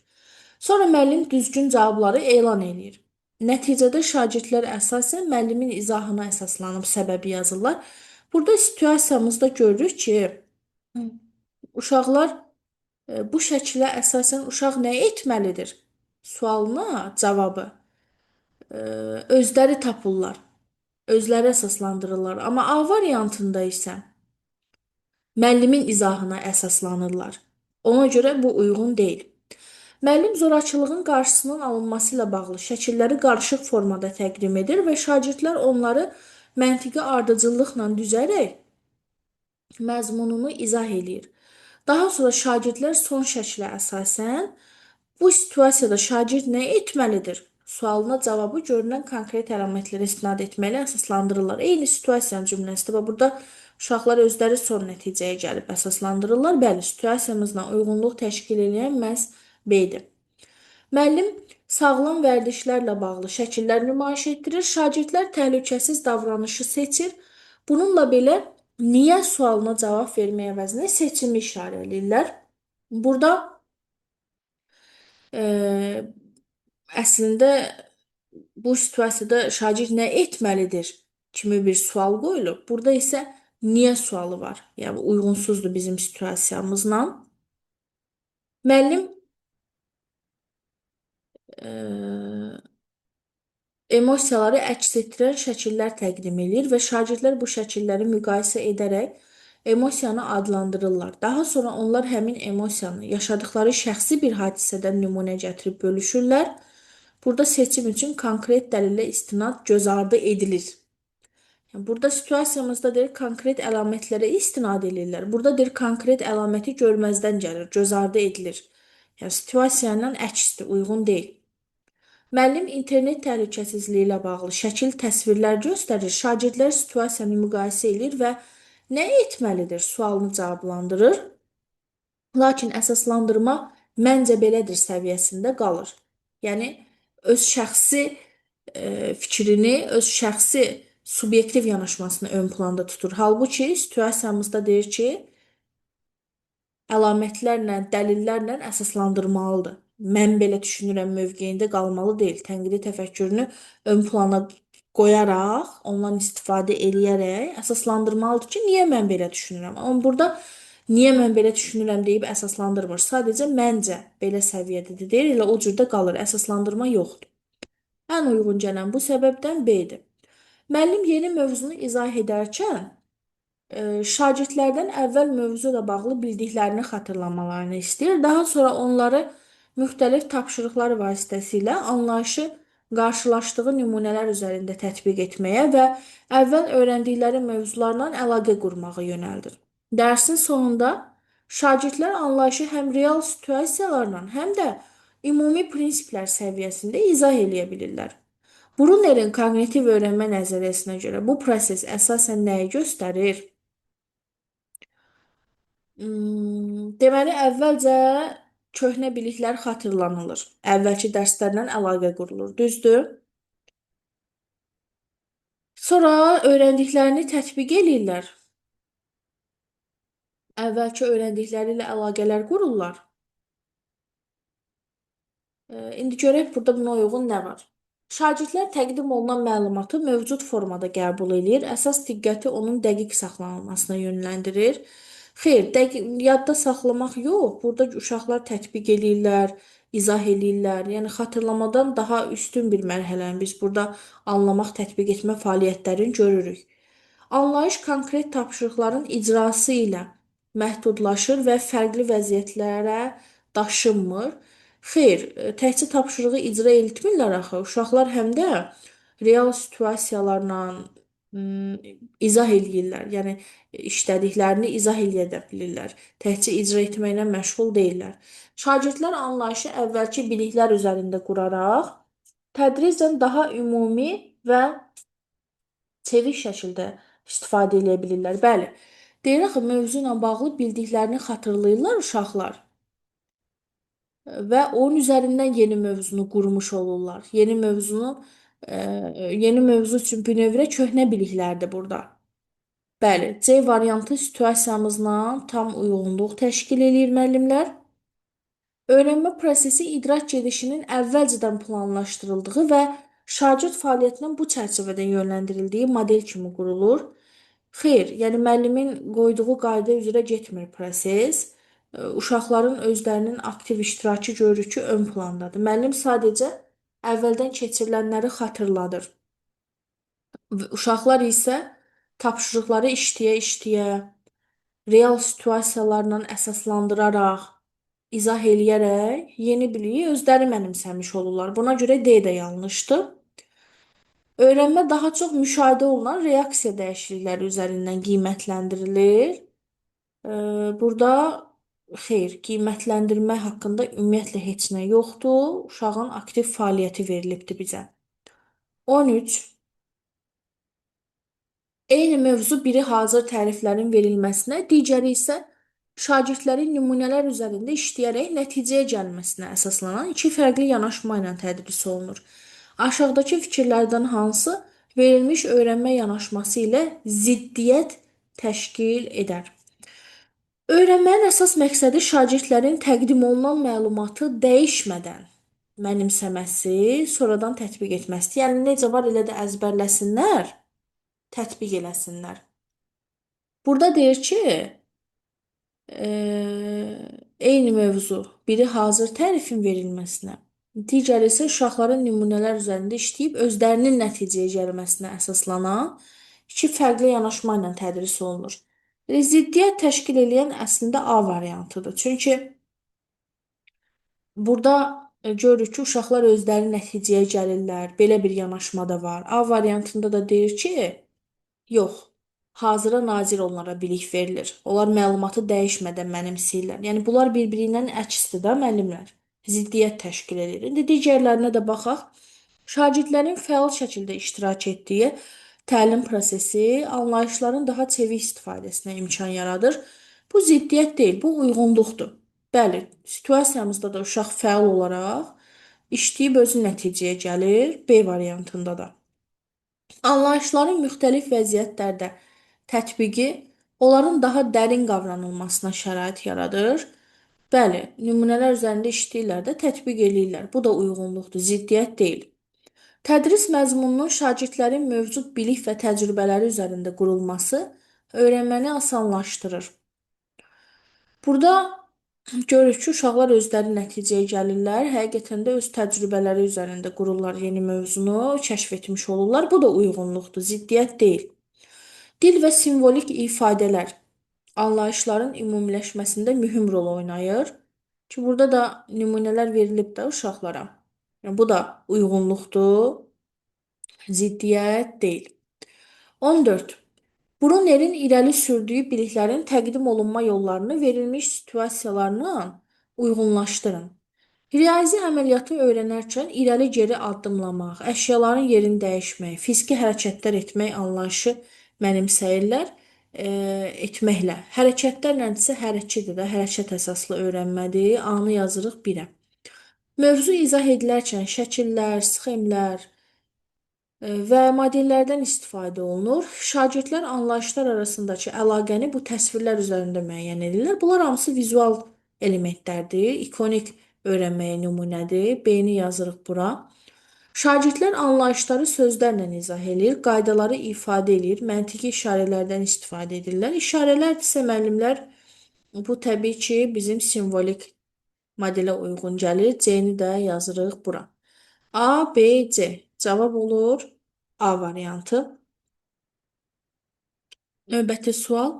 Sonra müəllim düzgün cavabları elan edir. Nəticədə şagirdlər əsasən müəllimin izahına əsaslanıb səbəbi yazırlar. Burada situasiyamızda görürük ki, uşaqlar bu şəklə əsasən uşaq nə etməlidir? Sualına cavabı özləri tapırlar, özləri əsaslandırırlar. Amma A variantında isə müəllimin izahına əsaslanırlar. Ona görə bu uyğun deyil. Müəllim zorakılığın qarşısının alınması ilə bağlı şəkilləri qarışıq formada təqdim edir və şagirdlər onları məntiqi ardıcıllıqla düzərək məzmununu izah eləyir. Daha sonra şagirdlər son şəklə əsasən bu situasiyada şagird nə etməlidir? Sualına cavabı görünən konkret əlamətlərə istinad etməklə əsaslandırırlar. Eyni situasiyanın cümləsidir və burada uşaqlar özləri son nəticəyə gəlib əsaslandırırlar. Bəli, situasiyamızla uyğunluq təşkil edən məhz B-dir. Müəllim sağlam vərdişlərlə bağlı şəkillər nümayiş etdirir. Şagirdlər təhlükəsiz davranışı seçir. Bununla belə niyə sualına cavab vermək əvəzinə seçimi işarə edirlər. Burada əslində bu situasiyada şagird nə etməlidir kimi bir sual qoyulub. Burada isə niyə sualı var. Yəni uyğunsuzdur bizim situasiyamızla. Müəllim emosiyaları əks etdirən şəkillər təqdim edir və şagirdlər bu şəkilləri müqayisə edərək emosiyanı adlandırırlar. Daha sonra onlar həmin emosiyanı yaşadıkları şəxsi bir hadisədən nümunə gətirib bölüşürlər. Burada seçim üçün konkret dəlilə istinad göz ardı edilir. Yəni, burada situasiyamızda deyir, konkret əlamətlərə istinad edirlər. Burada deyir, konkret əlaməti görməzdən gəlir, göz ardı edilir. Yəni, situasiya ilə əksdir, uyğun deyil. Müəllim internet təhlükəsizliyi ilə bağlı şəkil təsvirlər göstərir. Şagirdlər situasiyanı müqayisə edir və nə etməlidir sualını cavablandırır. Lakin əsaslandırma məncə belədir səviyyəsində qalır. Yəni öz şəxsi fikrini, öz şəxsi subyektiv yanaşmasını ön planda tutur. Halbuki situasiyamızda deyir ki, əlamətlərlə, dəlillərlə əsaslandırmalıdır. Mən belə düşünürəm mövqeyində qalmalı deyil. Tənqidi təfəkkürünü ön plana qoyaraq, ondan istifadə eləyərək əsaslandırmalıdır ki, niyə mən belə düşünürəm? Amma burada niyə mən belə düşünürəm deyib əsaslandırmır. Sadəcə məncə belə səviyyədədir deyir, elə o cürdə qalır. Əsaslandırma yoxdur. Ən uyğun gələn bu səbəbdən B-dir. Müəllim yeni mövzunu izah edərkən şagirdlərdən əvvəl mövzu ilə bağlı bildiklərini xatırlamalarını istəyir. Daha sonra onları müxtəlif tapşırıqlar vasitəsilə anlayışı qarşılaşdığı nümunələr üzərində tətbiq etməyə və əvvəl öyrəndikləri mövzularla əlaqə qurmağa yönəldir. Dərsin sonunda şagirdlər anlayışı həm real situasiyalarla, həm də ümumi prinsiplər səviyyəsində izah eləyə bilirlər. Brunnerin koqnitiv öyrənmə nəzəriyyəsinə görə bu proses əsasən nəyi göstərir? Deməli, əvvəlcə köhnə biliklər xatırlanılır. Əvvəlki dərslərlə əlaqə qurulur, düzdür? Sonra öyrəndiklərini tətbiq eləyirlər. Əvvəlki öyrəndikləri ilə əlaqələr qururlar. İndi görək burada buna uyğun nə var? Şagirdlər təqdim olunan məlumatı mövcud formada qəbul edir, əsas diqqəti onun dəqiq saxlanılmasına yönləndirir. Xeyr, yadda saxlamaq yox, burada uşaqlar tətbiq eləyirlər, izah eləyirlər. Yəni xatırlamadan daha üstün bir mərhələni biz burada anlamaq, tətbiq etmə fəaliyyətlərini görürük. Anlayış konkret tapşırıqların icrası ilə məhdudlaşır və fərqli vəziyyətlərə daşınmır. Xeyr, təkcə tapşırığı icra etmirlər axı. Uşaqlar həm də real situasiyalarla izah eləyirlər. Yəni işlədiklərini izah eləyə də bilirlər. Təkcə icra etməklə məşğul deyillər. Şagirdlər anlayışı əvvəlki biliklər üzərində quraraq tədricən daha ümumi və çevik şəkildə istifadə edə bilirlər. Bəli. Deyir axı mövzu ilə bağlı bildiklərini xatırlayırlar uşaqlar və onun üzərindən yeni mövzunu qurmuş olurlar. Yeni mövzu üçün bünövrə köhnə biliklərdir burada. Bəli, C variantı situasiyamızla tam uyğunluq təşkil eləyir müəllimlər. Öyrənmə prosesi idrak gedişinin əvvəlcədən planlaşdırıldığı və şagird fəaliyyətinin bu çərçivədə yönləndirildiyi model kimi qurulur. Xeyr, yəni müəllimin qoyduğu qayda üzrə getmir proses. Uşaqların özlərinin aktiv iştirakı görürük ki, ön plandadır. Müəllim sadəcə əvvəldən keçirilənləri xatırladır. Uşaqlar isə tapşırıqları işləyə-işləyə, real situasiyalarla əsaslandıraraq, izah eləyərək yeni biliyi özləri mənimsəmiş olurlar. Buna görə D də yanlışdır. Öyrənmə daha çox müşahidə olunan reaksiya dəyişiklikləri üzərindən qiymətləndirilir. Burada xeyr, qiymətləndirmə haqqında ümumiyyətlə heç nə yoxdur. Uşağın aktiv fəaliyyəti verilibdir bizə. 13. Eyni mövzu biri hazır təriflərin verilməsinə, digəri isə şagirdlərin nümunələr üzərində işləyərək nəticəyə gəlməsinə əsaslanan iki fərqli yanaşma ilə tədris olunur. Aşağıdakı fikirlərdən hansı verilmiş öyrənmə yanaşması ilə ziddiyyət təşkil edər? Öyrənmənin əsas məqsədi şagirdlərin təqdim olunan məlumatı dəyişmədən mənimsəməsi, sonradan tətbiq etməsi. Yəni necə var elə də əzbərləsinlər, tətbiq eləsinlər. Burada deyir ki, eyni mövzu, biri hazır tərifin verilməsinə, digəri isə uşaqların nümunələr üzərində işləyib özlərinin nəticəyə gəlməsinə əsaslanan iki fərqli yanaşma ilə tədris olunur. Ziddiyyət təşkil edən əslində A variantıdır. Çünki burada görürük ki, uşaqlar özləri nəticəyə gəlirlər. Belə bir yanaşma da var. A variantında da deyir ki, yox, hazıra nazir onlara bilik verilir. Onlar məlumatı dəyişmədən mənimsəyirlər. Yəni bunlar bir-biri ilə əksdir də müəllimlər. Ziddiyyət təşkil edir. İndi digərlərinə də baxaq. Şagirdlərin fəal şəkildə iştirak etdiyi təlim prosesi anlayışların daha çevik istifadəsinə imkan yaradır. Bu ziddiyyət deyil, bu uyğunluqdur. Bəli, situasiyamızda da uşaq fəal olaraq işləyib özü nəticəyə gəlir, B variantında da. Anlayışların müxtəlif vəziyyətlərdə tətbiqi onların daha dərin qavranılmasına şərait yaradır. Bəli, nümunələr üzərində işləyirlər də, tətbiq eləyirlər. Bu da uyğunluqdur, ziddiyyət deyil. Tədris məzmununun şagirdlərin mövcud bilik və təcrübələri üzərində qurulması öyrənməni asanlaşdırır. Burada görürük ki, uşaqlar özləri nəticəyə gəlirlər, həqiqətən də öz təcrübələri üzərində qururlar yeni mövzunu, kəşf etmiş olurlar. Bu da uyğunluqdur, ziddiyyət deyil. Dil və simvolik ifadələr anlayışların ümumiləşməsində mühüm rol oynayır. Ki, burada da nümunələr verilib də uşaqlara. Yəni, bu da uyğunluqdur, ziddiyyət deyil. 14. Brunnerin irəli sürdüyü biliklərin təqdim olunma yollarını verilmiş situasiyalarla uyğunlaşdırın. Riyazi əməliyyatı öyrənərkən irəli-geri addımlamaq, əşyaların yerini dəyişmək, fiziki hərəkətlər etmək anlayışı mənimsəyirlər, etməklə. Hərəkətlərlə isə hərəkətdir də, hərəkət əsaslı öyrənmədir. A-nı yazırıq 1-ə. Mövzu izah edilərkən şəkillər, sxemlər, və modellərdən istifadə olunur. Şagirdlər anlayışlar arasındakı əlaqəni bu təsvirlər üzərində müəyyən edirlər. Bunlar hamısı vizual elementlərdir. İkonik öyrənməyə nümunədir. B-ni yazırıq bura. Şagirdlər anlayışları sözlərlə izah edir, qaydaları ifadə edir, məntiqi işarələrdən istifadə edirlər. İşarələr isə müəllimlər bu təbii ki, bizim simvolik modelə uyğun gəlir. C-ni də yazırıq bura. A, B, C. Cavab olur A variantı. Növbəti sual.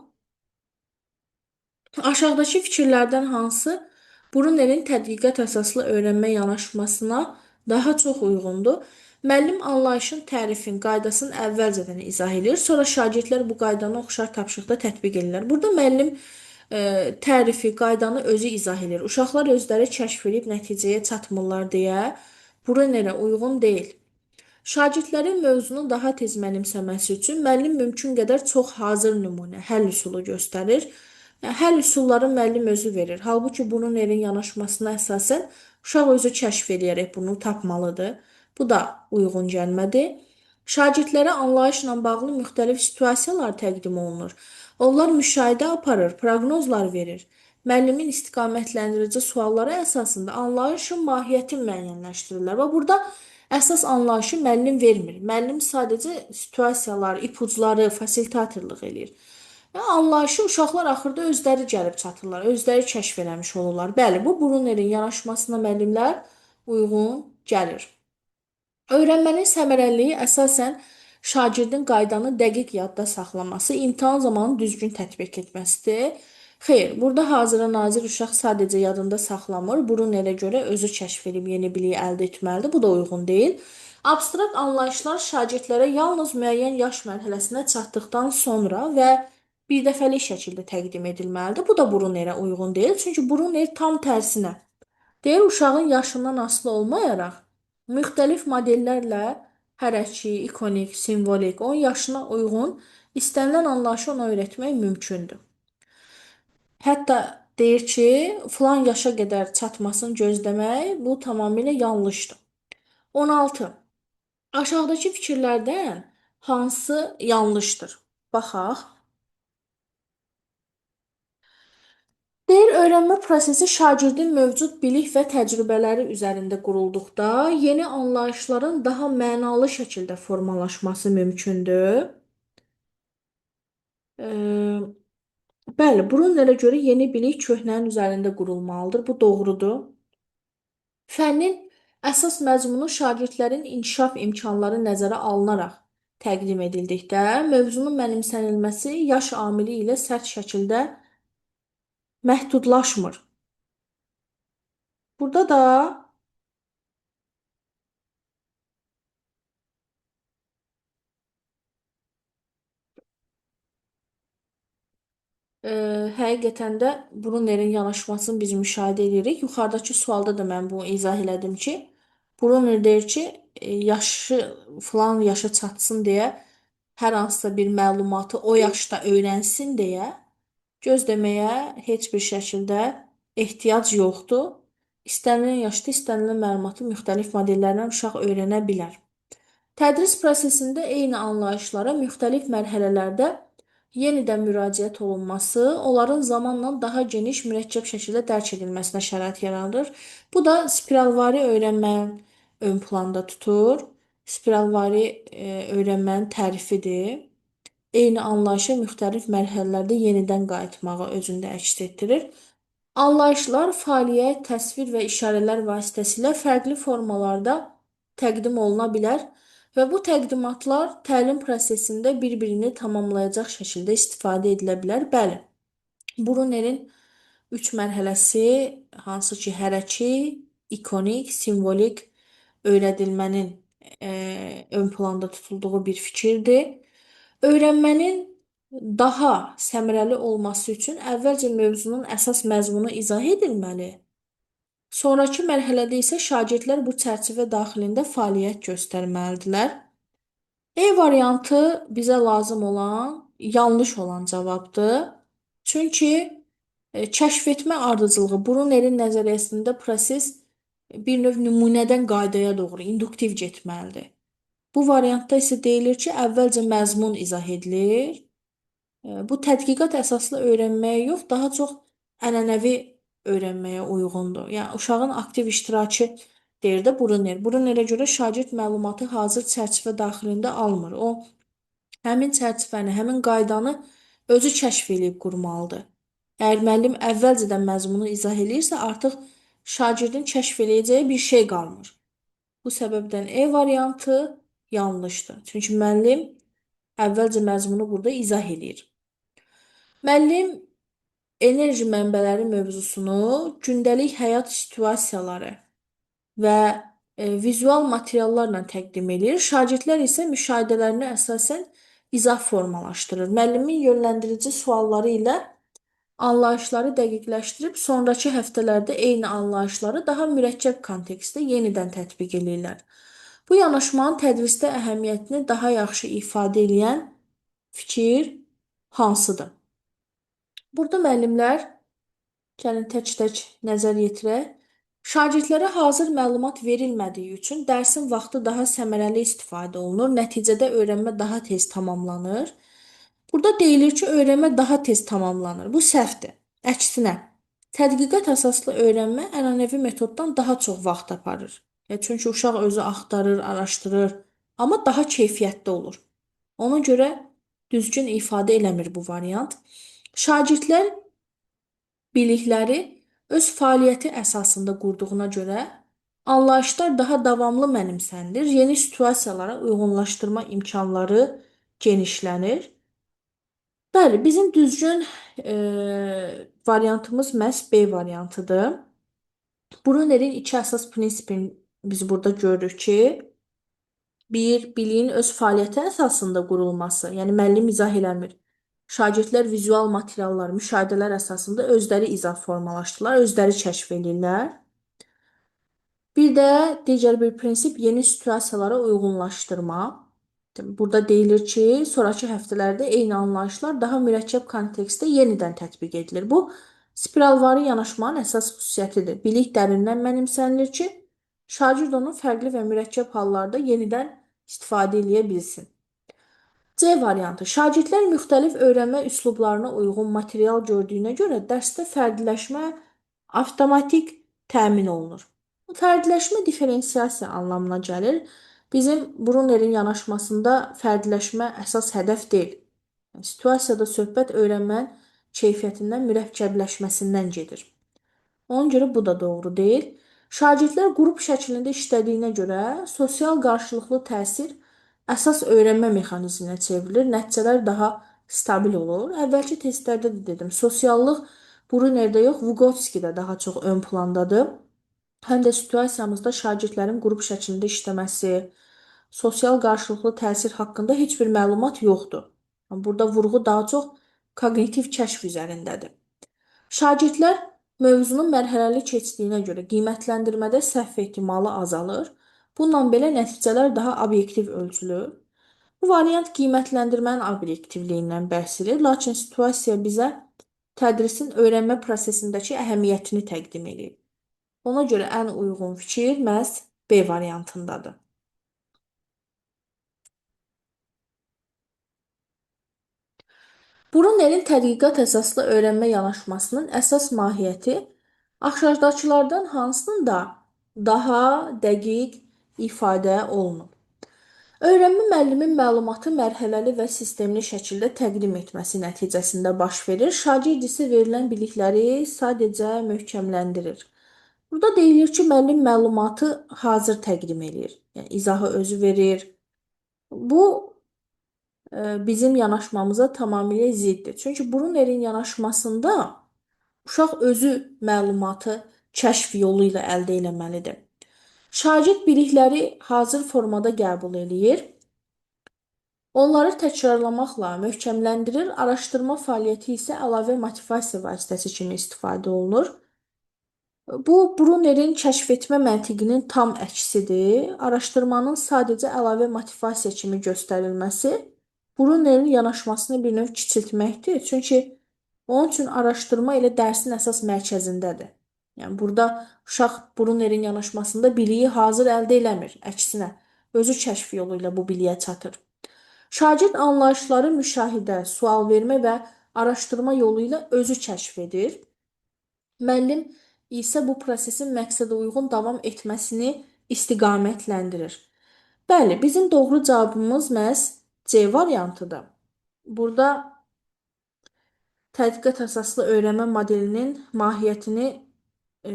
Aşağıdakı fikirlərdən hansı Brunelin tədqiqat əsaslı öyrənmə yanaşmasına daha çox uyğundur? Müəllim anlayışın, tərifin, qaydasını əvvəlcədən izah edir. Sonra şagirdlər bu qaydanı oxşar tapşırıqda tətbiq edirlər. Burada müəllim tərifi, qaydanı özü izah edir. Uşaqlar özləri kəşf edib nəticəyə çatmırlar deyə Brunerə uyğun deyil. Şagirdlərin mövzunu daha tez mənimsəməsi üçün müəllim mümkün qədər çox hazır nümunə, həll üsulu göstərir. Həll üsulları müəllim özü verir. Halbuki bunun elin yanaşmasına əsasən uşaq özü kəşf edərək bunu tapmalıdır. Bu da uyğun gəlmədi. Şagirdlərə anlayışla bağlı müxtəlif situasiyalar təqdim olunur. Onlar müşahidə aparır, proqnozlar verir. Müəllimin istiqamətləndirici sualları əsasında anlayışın mahiyyətini müəyyənləşdirirlər. Və burada əsas anlayışı müəllim vermir. Müəllim sadəcə situasiyalar, ipucları, fasilitatorluq eləyir. Və anlayışı uşaqlar axırda özləri gəlib çatırlar, özləri kəşf eləmiş olurlar. Bəli, bu Brunerin yanaşmasına müəllimlər uyğun gəlir. Öyrənmənin səmərəliliyi əsasən şagirdin qaydanı dəqiq yadda saxlaması, imtahan zamanı düzgün tətbiq etməsidir. Xeyr, burada hazıra nazir uşaq sadəcə yadında saxlamır, Brunerə görə özü kəşf edib yeni biliyi əldə etməlidir. Bu da uyğun deyil. Abstrakt anlayışlar şagirdlərə yalnız müəyyən yaş mərhələsinə çatdıqdan sonra və birdəfəlik şəkildə təqdim edilməlidir. Bu da Brunerə uyğun deyil, çünki Bruner tam tərsinə deyir, uşağın yaşından asılı olmayaraq müxtəlif modellərlə hərəki, ikonik, simvolik, onun yaşına uyğun istənilən anlayışı ona öyrətmək mümkündür. Hətta deyir ki, filan yaşa qədər çatmasını gözləmək bu tamamilə yanlışdır. 16. Aşağıdakı fikirlərdən hansı yanlışdır? Baxaq. Deyir, öyrənmə prosesi şagirdin mövcud bilik və təcrübələri üzərində qurulduqda yeni anlayışların daha mənalı şəkildə formalaşması mümkündür. Bəli, Brunnerə görə yeni bilik köhnənin üzərində qurulmalıdır. Bu doğrudur. Fənnin əsas məzmunu şagirdlərin inkişaf imkanları nəzərə alınaraq təqdim edildikdə, mövzunun mənimsənilməsi yaş amili ilə sərt şəkildə məhdudlaşmır. Burada da həqiqətən də Brunerin yanaşmasını biz müşahidə edirik. Yuxarıdakı sualda da mən bunu izah elədim ki, Brunner deyir ki, yaşı filan yaşa çatsın deyə hər hansısa bir məlumatı o yaşda öyrənsin deyə gözləməyə heç bir şəkildə ehtiyac yoxdur. İstənilən yaşda istənilən məlumatı müxtəlif modellərlə uşaq öyrənə bilər. Tədris prosesində eyni anlayışlara müxtəlif mərhələlərdə yenidən müraciət olunması, onların zamanla daha geniş, mürəkkəb şəkildə dərk edilməsinə şərait yaradır. Bu da spiralvari öyrənmənin ön planda tutur. Spiralvari öyrənmənin tərifidir. Eyni anlayışa müxtəlif mərhələlərdə yenidən qayıtmağı özündə əks etdirir. Anlayışlar fəaliyyət, təsvir və işarələr vasitəsilə fərqli formalarda təqdim oluna bilər və bu təqdimatlar təlim prosesində bir-birini tamamlayacaq şəkildə istifadə edilə bilər. Bəli, Brunerin 3 mərhələsi, hansı ki, hərəki, ikonik, simvolik öyrədilmənin ön planda tutulduğu bir fikirdir. Öyrənmənin daha səmərəli olması üçün əvvəlcə mövzunun əsas məzmunu izah edilməli. Sonrakı mərhələdə isə şagirdlər bu çərçivə daxilində fəaliyyət göstərməlidirlər. E variantı bizə lazım olan, yanlış olan cavabdır. Çünki kəşf etmə ardıcılığı Brunerin nəzəriyyəsində proses bir növ nümunədən qaydaya doğru induktiv getməlidir. Bu variantda isə deyilir ki, əvvəlcə məzmun izah edilir. Bu tədqiqat əsaslı öyrənməyə yox, daha çox ənənəvi öyrənməyə uyğundur. Yəni uşağın aktiv iştirakı deyir də Bruner. Brunerə görə şagird məlumatı hazır çərçivə daxilində almır. O həmin çərçivəni, həmin qaydanı özü kəşf edib qurmalıdır. Əgər müəllim əvvəlcədən məzmunu izah eləyirsə, artıq şagirdin kəşf eləyəcəyi bir şey qalmır. Bu səbəbdən E variantı yanlışdır. Çünki müəllim əvvəlcə məzmunu burada izah eləyir. Müəllim enerji mənbələri mövzusunu gündəlik həyat situasiyaları və vizual materiallarla təqdim edir. Şagirdlər isə müşahidələrinə əsasən izah formalaşdırır. Müəllimin yönləndirici sualları ilə anlayışları dəqiqləşdirib, sonrakı həftələrdə eyni anlayışları daha mürəkkəb kontekstdə yenidən tətbiq edirlər. Bu yanaşmanın tədrisdə əhəmiyyətini daha yaxşı ifadə edən fikir hansıdır? Burada müəllimlər, gəlin tək-tək nəzər yetirək. Şagirdlərə hazır məlumat verilmədiyi üçün dərsin vaxtı daha səmərəli istifadə olunur, nəticədə öyrənmə daha tez tamamlanır. Burada deyilir ki, öyrənmə daha tez tamamlanır. Bu səhvdir. Əksinə, tədqiqat əsaslı öyrənmə ənənəvi metoddan daha çox vaxt aparır. Çünki uşaq özü axtarır, araşdırır, amma daha keyfiyyətli olur. Ona görə düzgün ifadə eləmir bu variant. Şagirdlər bilikləri öz fəaliyyəti əsasında qurduğuna görə anlayışlar daha davamlı mənimsənilir, yeni situasiyalara uyğunlaşdırma imkanları genişlənir. Bəli, bizim düzgün variantımız məhz B variantıdır. Brunerin iki əsas prinsipini biz burada görürük ki, bir, biliyin öz fəaliyyəti əsasında qurulması, yəni müəllim izah eləmir. Şagirdlər vizual materiallar, müşahidələr əsasında özləri izah formalaşdırırlar, özləri kəşf edirlər. Bir də digər bir prinsip yeni situasiyalara uyğunlaşdırma. Burada deyilir ki, sonrakı həftələrdə eyni anlayışlar daha mürəkkəb kontekstdə yenidən tətbiq edilir. Bu, spiralvari yanaşmanın əsas xüsusiyyətidir. Bilik dərindən mənimsənilir ki, şagird onu fərqli və mürəkkəb hallarda yenidən istifadə edə bilsin. C variantı. Şagirdlər müxtəlif öyrənmə üslublarına uyğun material gördüyünə görə dərsdə fərqliləşmə avtomatik təmin olunur. Fərqliləşmə diferensiasiya anlamına gəlir. Bizim Brunerin yanaşmasında fərqliləşmə əsas hədəf deyil. Situasiyada söhbət öyrənmənin keyfiyyətindən, mürəkkəbləşməsindən gedir. Ona görə bu da doğru deyil. Şagirdlər qrup şəklində işlədiyinə görə sosial qarşılıqlı təsir əsas öyrənmə mexanizminə çevrilir, nəticələr daha stabil olur. Əvvəlki testlərdə də dedim, sosiallıq Brunerdə yox, Vygotskydə daha çox ön plandadır. Həm də situasiyamızda şagirdlərin qrup şəklində işləməsi, sosial qarşılıqlı təsir haqqında heç bir məlumat yoxdur. Burada vurğu daha çox koqnitiv kəşf üzərindədir. Şagirdlər mövzunun mərhələli keçdiyinə görə qiymətləndirmədə səhv ehtimalı azalır. Bununla belə nəticələr daha obyektiv ölçülür. Bu variant qiymətləndirmənin obyektivliyindən bəhs edir, lakin situasiya bizə tədrisin öyrənmə prosesindəki əhəmiyyətini təqdim edir. Ona görə ən uyğun fikir məhz B variantındadır. Brunerin tədqiqat əsaslı öyrənmə yanaşmasının əsas mahiyyəti aşağıdakılardan hansında daha dəqiq ifadə olunub? Öyrənmə müəllimin məlumatı mərhələli və sistemli şəkildə təqdim etməsi nəticəsində baş verir. Şagird isə verilən bilikləri sadəcə möhkəmləndirir. Burada deyilir ki, müəllim məlumatı hazır təqdim edir. Yəni izahı özü verir. Bu bizim yanaşmamıza tamamilə ziddir. Çünki Brunerin yanaşmasında uşaq özü məlumatı kəşf yolu ilə əldə etməlidir. Şagird bilikləri hazır formada qəbul eləyir. Onları təkrarlamaqla möhkəmləndirir, araşdırma fəaliyyəti isə əlavə motivasiya vasitəsi kimi istifadə olunur. Bu, Brunerin kəşf etmə məntiqinin tam əksidir. Araşdırmanın sadəcə əlavə motivasiya kimi göstərilməsi Brunerin yanaşmasını bir növ kiçiltməkdir. Çünki onun üçün araşdırma elə dərsin əsas mərkəzindədir. Yəni burada uşaq Brunerin yanaşmasında biliyi hazır əldə eləmir. Əksinə, özü kəşf yolu ilə bu biliyə çatır. Şagird anlayışları müşahidə, sual vermə və araşdırma yolu ilə özü kəşf edir. Müəllim isə bu prosesin məqsədə uyğun davam etməsini istiqamətləndirir. Bəli, bizim doğru cavabımız məhz C variantıdır. Burada tədqiqat əsaslı öyrənmə modelinin mahiyyətini e,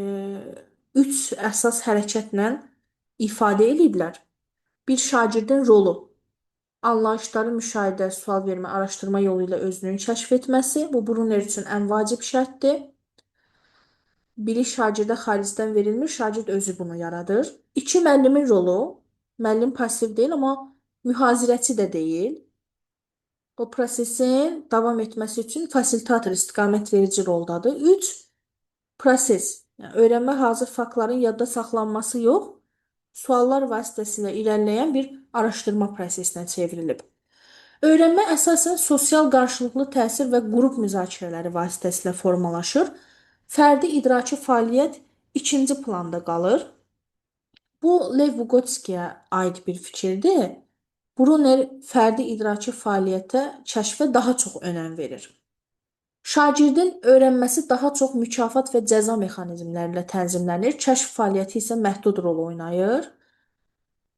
üç əsas hərəkətlə ifadə ediblər. Bir, şagirdin rolu, anlayışları müşahidə, sual vermə, araşdırma yolu ilə özünün kəşf etməsi. Bu, Bruner üçün ən vacib şərtdir. Biri şagirdə xaricdən verilmir, şagird özü bunu yaradır. İki, müəllimin rolu. Müəllim pasiv deyil, amma mühazirəçi də deyil. O prosesin davam etməsi üçün fasilitator, istiqamət verici roldadır. Üç, proses. Yəni, öyrənmə hazır faktların yadda saxlanması yox, suallar vasitəsilə irəliləyən bir araşdırma prosesinə çevrilib. Öyrənmə əsasən sosial qarşılıqlı təsir və qrup müzakirələri vasitəsilə formalaşır. Fərdi idraki fəaliyyət ikinci planda qalır. Bu, Lev Vygotsky'yə aid bir fikirdir. Bruner fərdi idraki fəaliyyətə, kəşfə daha çox önəm verir. Şagirdin öyrənməsi daha çox mükafat və cəza mexanizmləri ilə tənzimlənir, kəşf fəaliyyəti isə məhdud rol oynayır.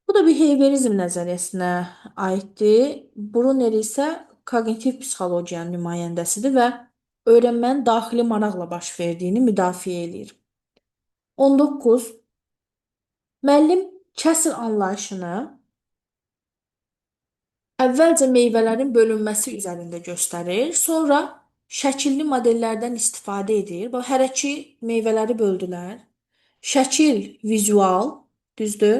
Bu da behaviorizm nəzəriyyəsinə aiddir. Bruner isə kognitiv psixologiyanın nümayəndəsidir və öyrənmənin daxili maraqla baş verdiyini müdafiə edir. 19. Müəllim kəsr anlayışını əvvəlcə meyvələrin bölünməsi üzərində göstərir, sonra şəkilli modellərdən istifadə edir. Bax, hər iki meyvələri böldülər. Şəkil vizual, düzdür?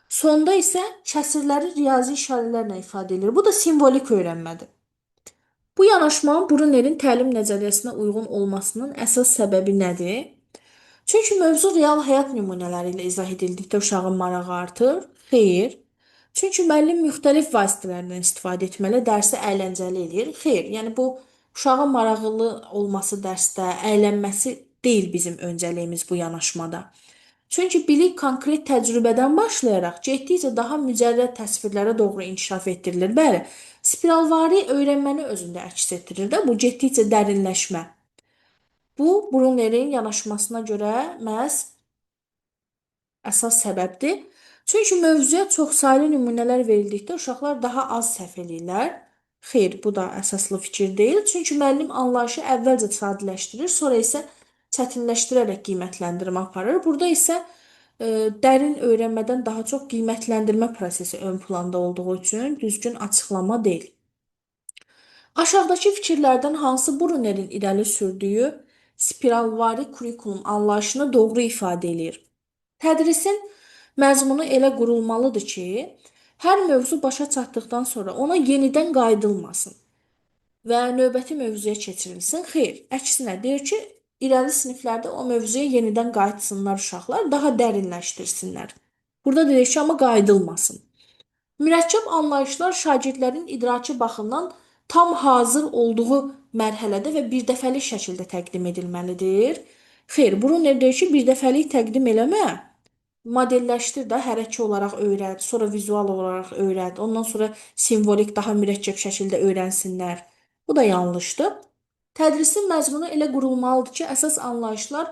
Sonda isə kəsirləri riyazi işarələrlə ifadə edilir. Bu da simvolik öyrənmədir. Bu yanaşma Brunerin təlim nəzəriyyəsinə uyğun olmasının əsas səbəbi nədir? Çünki mövzu real həyat nümunələri ilə izah edildikdə uşağın marağı artır. Xeyr. Çünki müəllim müxtəlif vasitələrdən istifadə etməli, dərsi əyləncəli eləyir. Xeyr. Yəni bu uşağın maraqlı olması dərsdə, əylənməsi deyil bizim öncəliyimiz bu yanaşmada. Çünki bilik konkret təcrübədən başlayaraq getdikcə daha mücərrəd təsvirlərə doğru inkişaf etdirilir. Bəli, spiralvari öyrənməni özündə əks etdirir də, bu getdikcə dərinləşmə. Bu, Brunerin yanaşmasına görə məhz əsas səbəbdir. Çünki mövzuya çoxsaylı nümunələr verildikdə uşaqlar daha az səhv eləyirlər. Xeyr, bu da əsaslı fikir deyil. Çünki müəllim anlayışı əvvəlcə sadələşdirir, sonra isə çətinləşdirərək qiymətləndirmə aparır. Burada isə dərin öyrənmədən daha çox qiymətləndirmə prosesi ön planda olduğu üçün düzgün açıqlama deyil. Aşağıdakı fikirlərdən hansı Brunerin irəli sürdüyü spiralvari kurikulum anlayışını doğru ifadə edir? Tədrisin məzmunu elə qurulmalıdır ki, hər mövzu başa çatdıqdan sonra ona yenidən qayıdılmasın və növbəti mövzuya keçirilsin. Xeyr, əksinə deyir ki, irəli siniflərdə o mövzuya yenidən qayıtsınlar uşaqlar, daha dərinləşdirsinlər. Burada deyir ki, amma qayıdılmasın. Mürəkkəb anlayışlar şagirdlərin idraki baxımdan tam hazır olduğu mərhələdə və birdəfəlik şəkildə təqdim edilməlidir. Xeyr, Bruner deyir ki, birdəfəlik təqdim eləmə, modelləşdir də, hərəkə olaraq öyrət, sonra vizual olaraq öyrət, ondan sonra simvolik daha mürəkkəb şəkildə öyrənsinlər. Bu da yanlışdır. Tədrisin məzmunu elə qurulmalıdır ki, əsas anlayışlar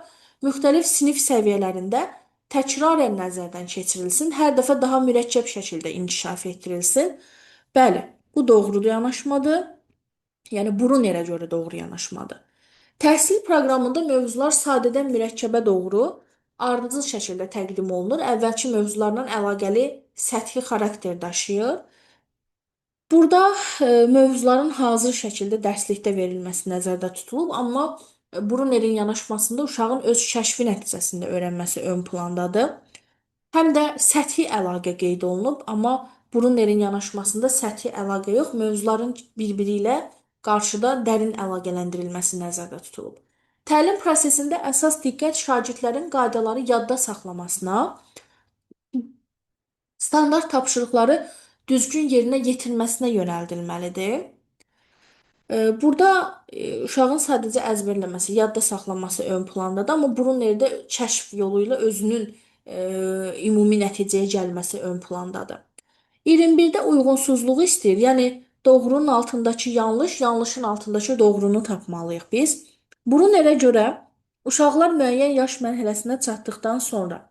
müxtəlif sinif səviyyələrində təkrarən nəzərdən keçirilsin, hər dəfə daha mürəkkəb şəkildə inkişaf etdirilsin. Bəli, bu doğru yanaşmadır. Yəni Brunerə görə doğru yanaşmadır. Təhsil proqramında mövzular sadədən mürəkkəbə doğru ardıcıl şəkildə təqdim olunur. Əvvəlki mövzularla əlaqəli səthi xarakter daşıyır. Burada mövzuların hazır şəkildə dərslikdə verilməsi nəzərdə tutulub, amma Brunerin yanaşmasında uşağın öz kəşfi nəticəsində öyrənməsi ön plandadır. Həm də səthi əlaqə qeyd olunub, amma Brunerin yanaşmasında səthi əlaqə yox, mövzuların bir-biri ilə qarşıda dərin əlaqələndirilməsi nəzərdə tutulub. Təlim prosesində əsas diqqət şagirdlərin qaydaları yadda saxlamasına, standart tapşırıqları düzgün yerinə yetirməsinə yönəldilməlidir. Burada uşağın sadəcə əzbərləməsi, yadda saxlaması ön plandadır, amma bunun yerdə kəşf yolu ilə özünün ümumi nəticəyə gəlməsi ön plandadır. 21-də uyğunsuzluğu istəyir, yəni doğrunun altındakı yanlış, yanlışın altındakı doğrunu tapmalıyıq biz. Bunun elə görə uşaqlar müəyyən yaş mərhələsinə çatdıqdan sonra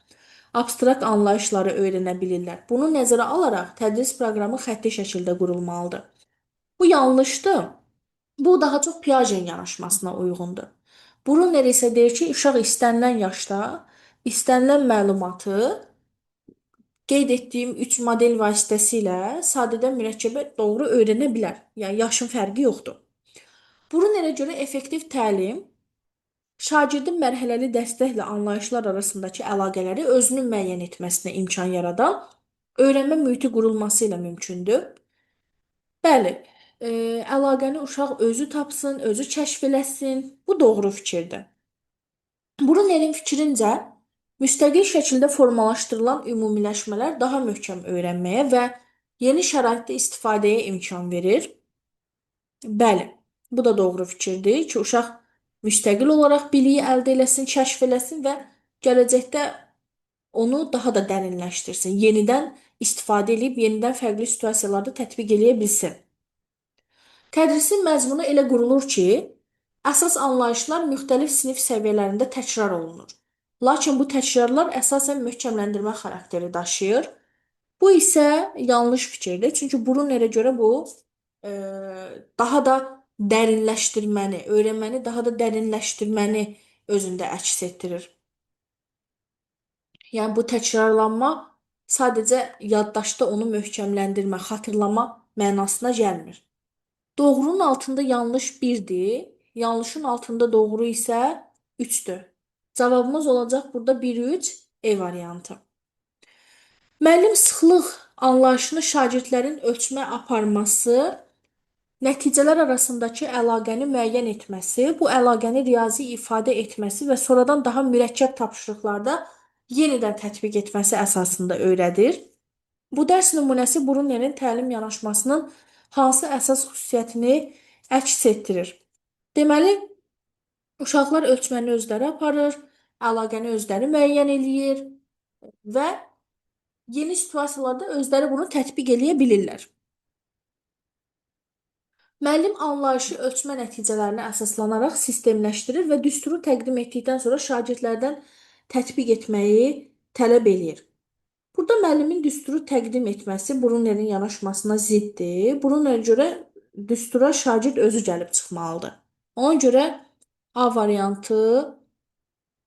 abstrakt anlayışları öyrənə bilirlər. Bunu nəzərə alaraq tədris proqramı xətti şəkildə qurulmalıdır. Bu yanlışdır. Bu daha çox Piaget yanaşmasına uyğundur. Brunner isə deyir ki, uşaq istənilən yaşda istənilən məlumatı qeyd etdiyim 3 model vasitəsilə sadədən mürəkkəbə doğru öyrənə bilər. Yəni yaşın fərqi yoxdur. Brunnerə görə effektiv təlim şagirdin mərhələli dəstəklə anlayışlar arasındakı əlaqələri özünün müəyyən etməsinə imkan yaradan öyrənmə mühiti qurulması ilə mümkündür. Bəli, əlaqəni uşaq özü tapsın, özü kəşf eləsin. Bu doğru fikirdir. Brunnerin fikrincə, müstəqil şəkildə formalaşdırılan ümumiləşmələr daha möhkəm öyrənməyə və yeni şəraitdə istifadəyə imkan verir. Bəli, bu da doğru fikirdir ki, uşaq müstəqil olaraq biliyi əldə eləsin, kəşf eləsin və gələcəkdə onu daha da dərinləşdirsin. Yenidən istifadə edib, yenidən fərqli situasiyalarda tətbiq eləyə bilsin. Tədrisin məzmunu elə qurulur ki, əsas anlayışlar müxtəlif sinif səviyyələrində təkrar olunur. Lakin bu təkrarlar əsasən möhkəmləndirmə xarakteri daşıyır. Bu isə yanlış fikirdir. Çünki Brunnerə görə bu e, daha da dərinləşdirməni, öyrənməni daha da dərinləşdirməni özündə əks etdirir. Yəni bu təkrarlanma sadəcə yaddaşda onu möhkəmləndirmə, xatırlama mənasına gəlmir. Doğrunun altında yanlış 1-dir, yanlışın altında doğru isə 3-dür. Cavabımız olacaq burada 1-3 E variantı. Müəllim sıxlıq anlayışını şagirdlərin ölçmə aparması, nəticələr arasındakı əlaqəni müəyyən etməsi, bu əlaqəni riyazi ifadə etməsi və sonradan daha mürəkkəb tapşırıqlarda yenidən tətbiq etməsi əsasında öyrədir. Bu dərs nümunəsi Brunnerin təlim yanaşmasının hansı əsas xüsusiyyətini əks etdirir? Deməli, uşaqlar ölçməni özləri aparır, əlaqəni özləri müəyyən eləyir və yeni situasiyalarda özləri bunu tətbiq eləyə bilirlər. Müəllim anlayışı ölçmə nəticələrinə əsaslanaraq sistemləşdirir və düsturu təqdim etdikdən sonra şagirdlərdən tətbiq etməyi tələb eləyir. Burada müəllimin düsturu təqdim etməsi Brunnerin yanaşmasına ziddir. Brunnerə görə düstura şagird özü gəlib çıxmalıdır. Ona görə A variantı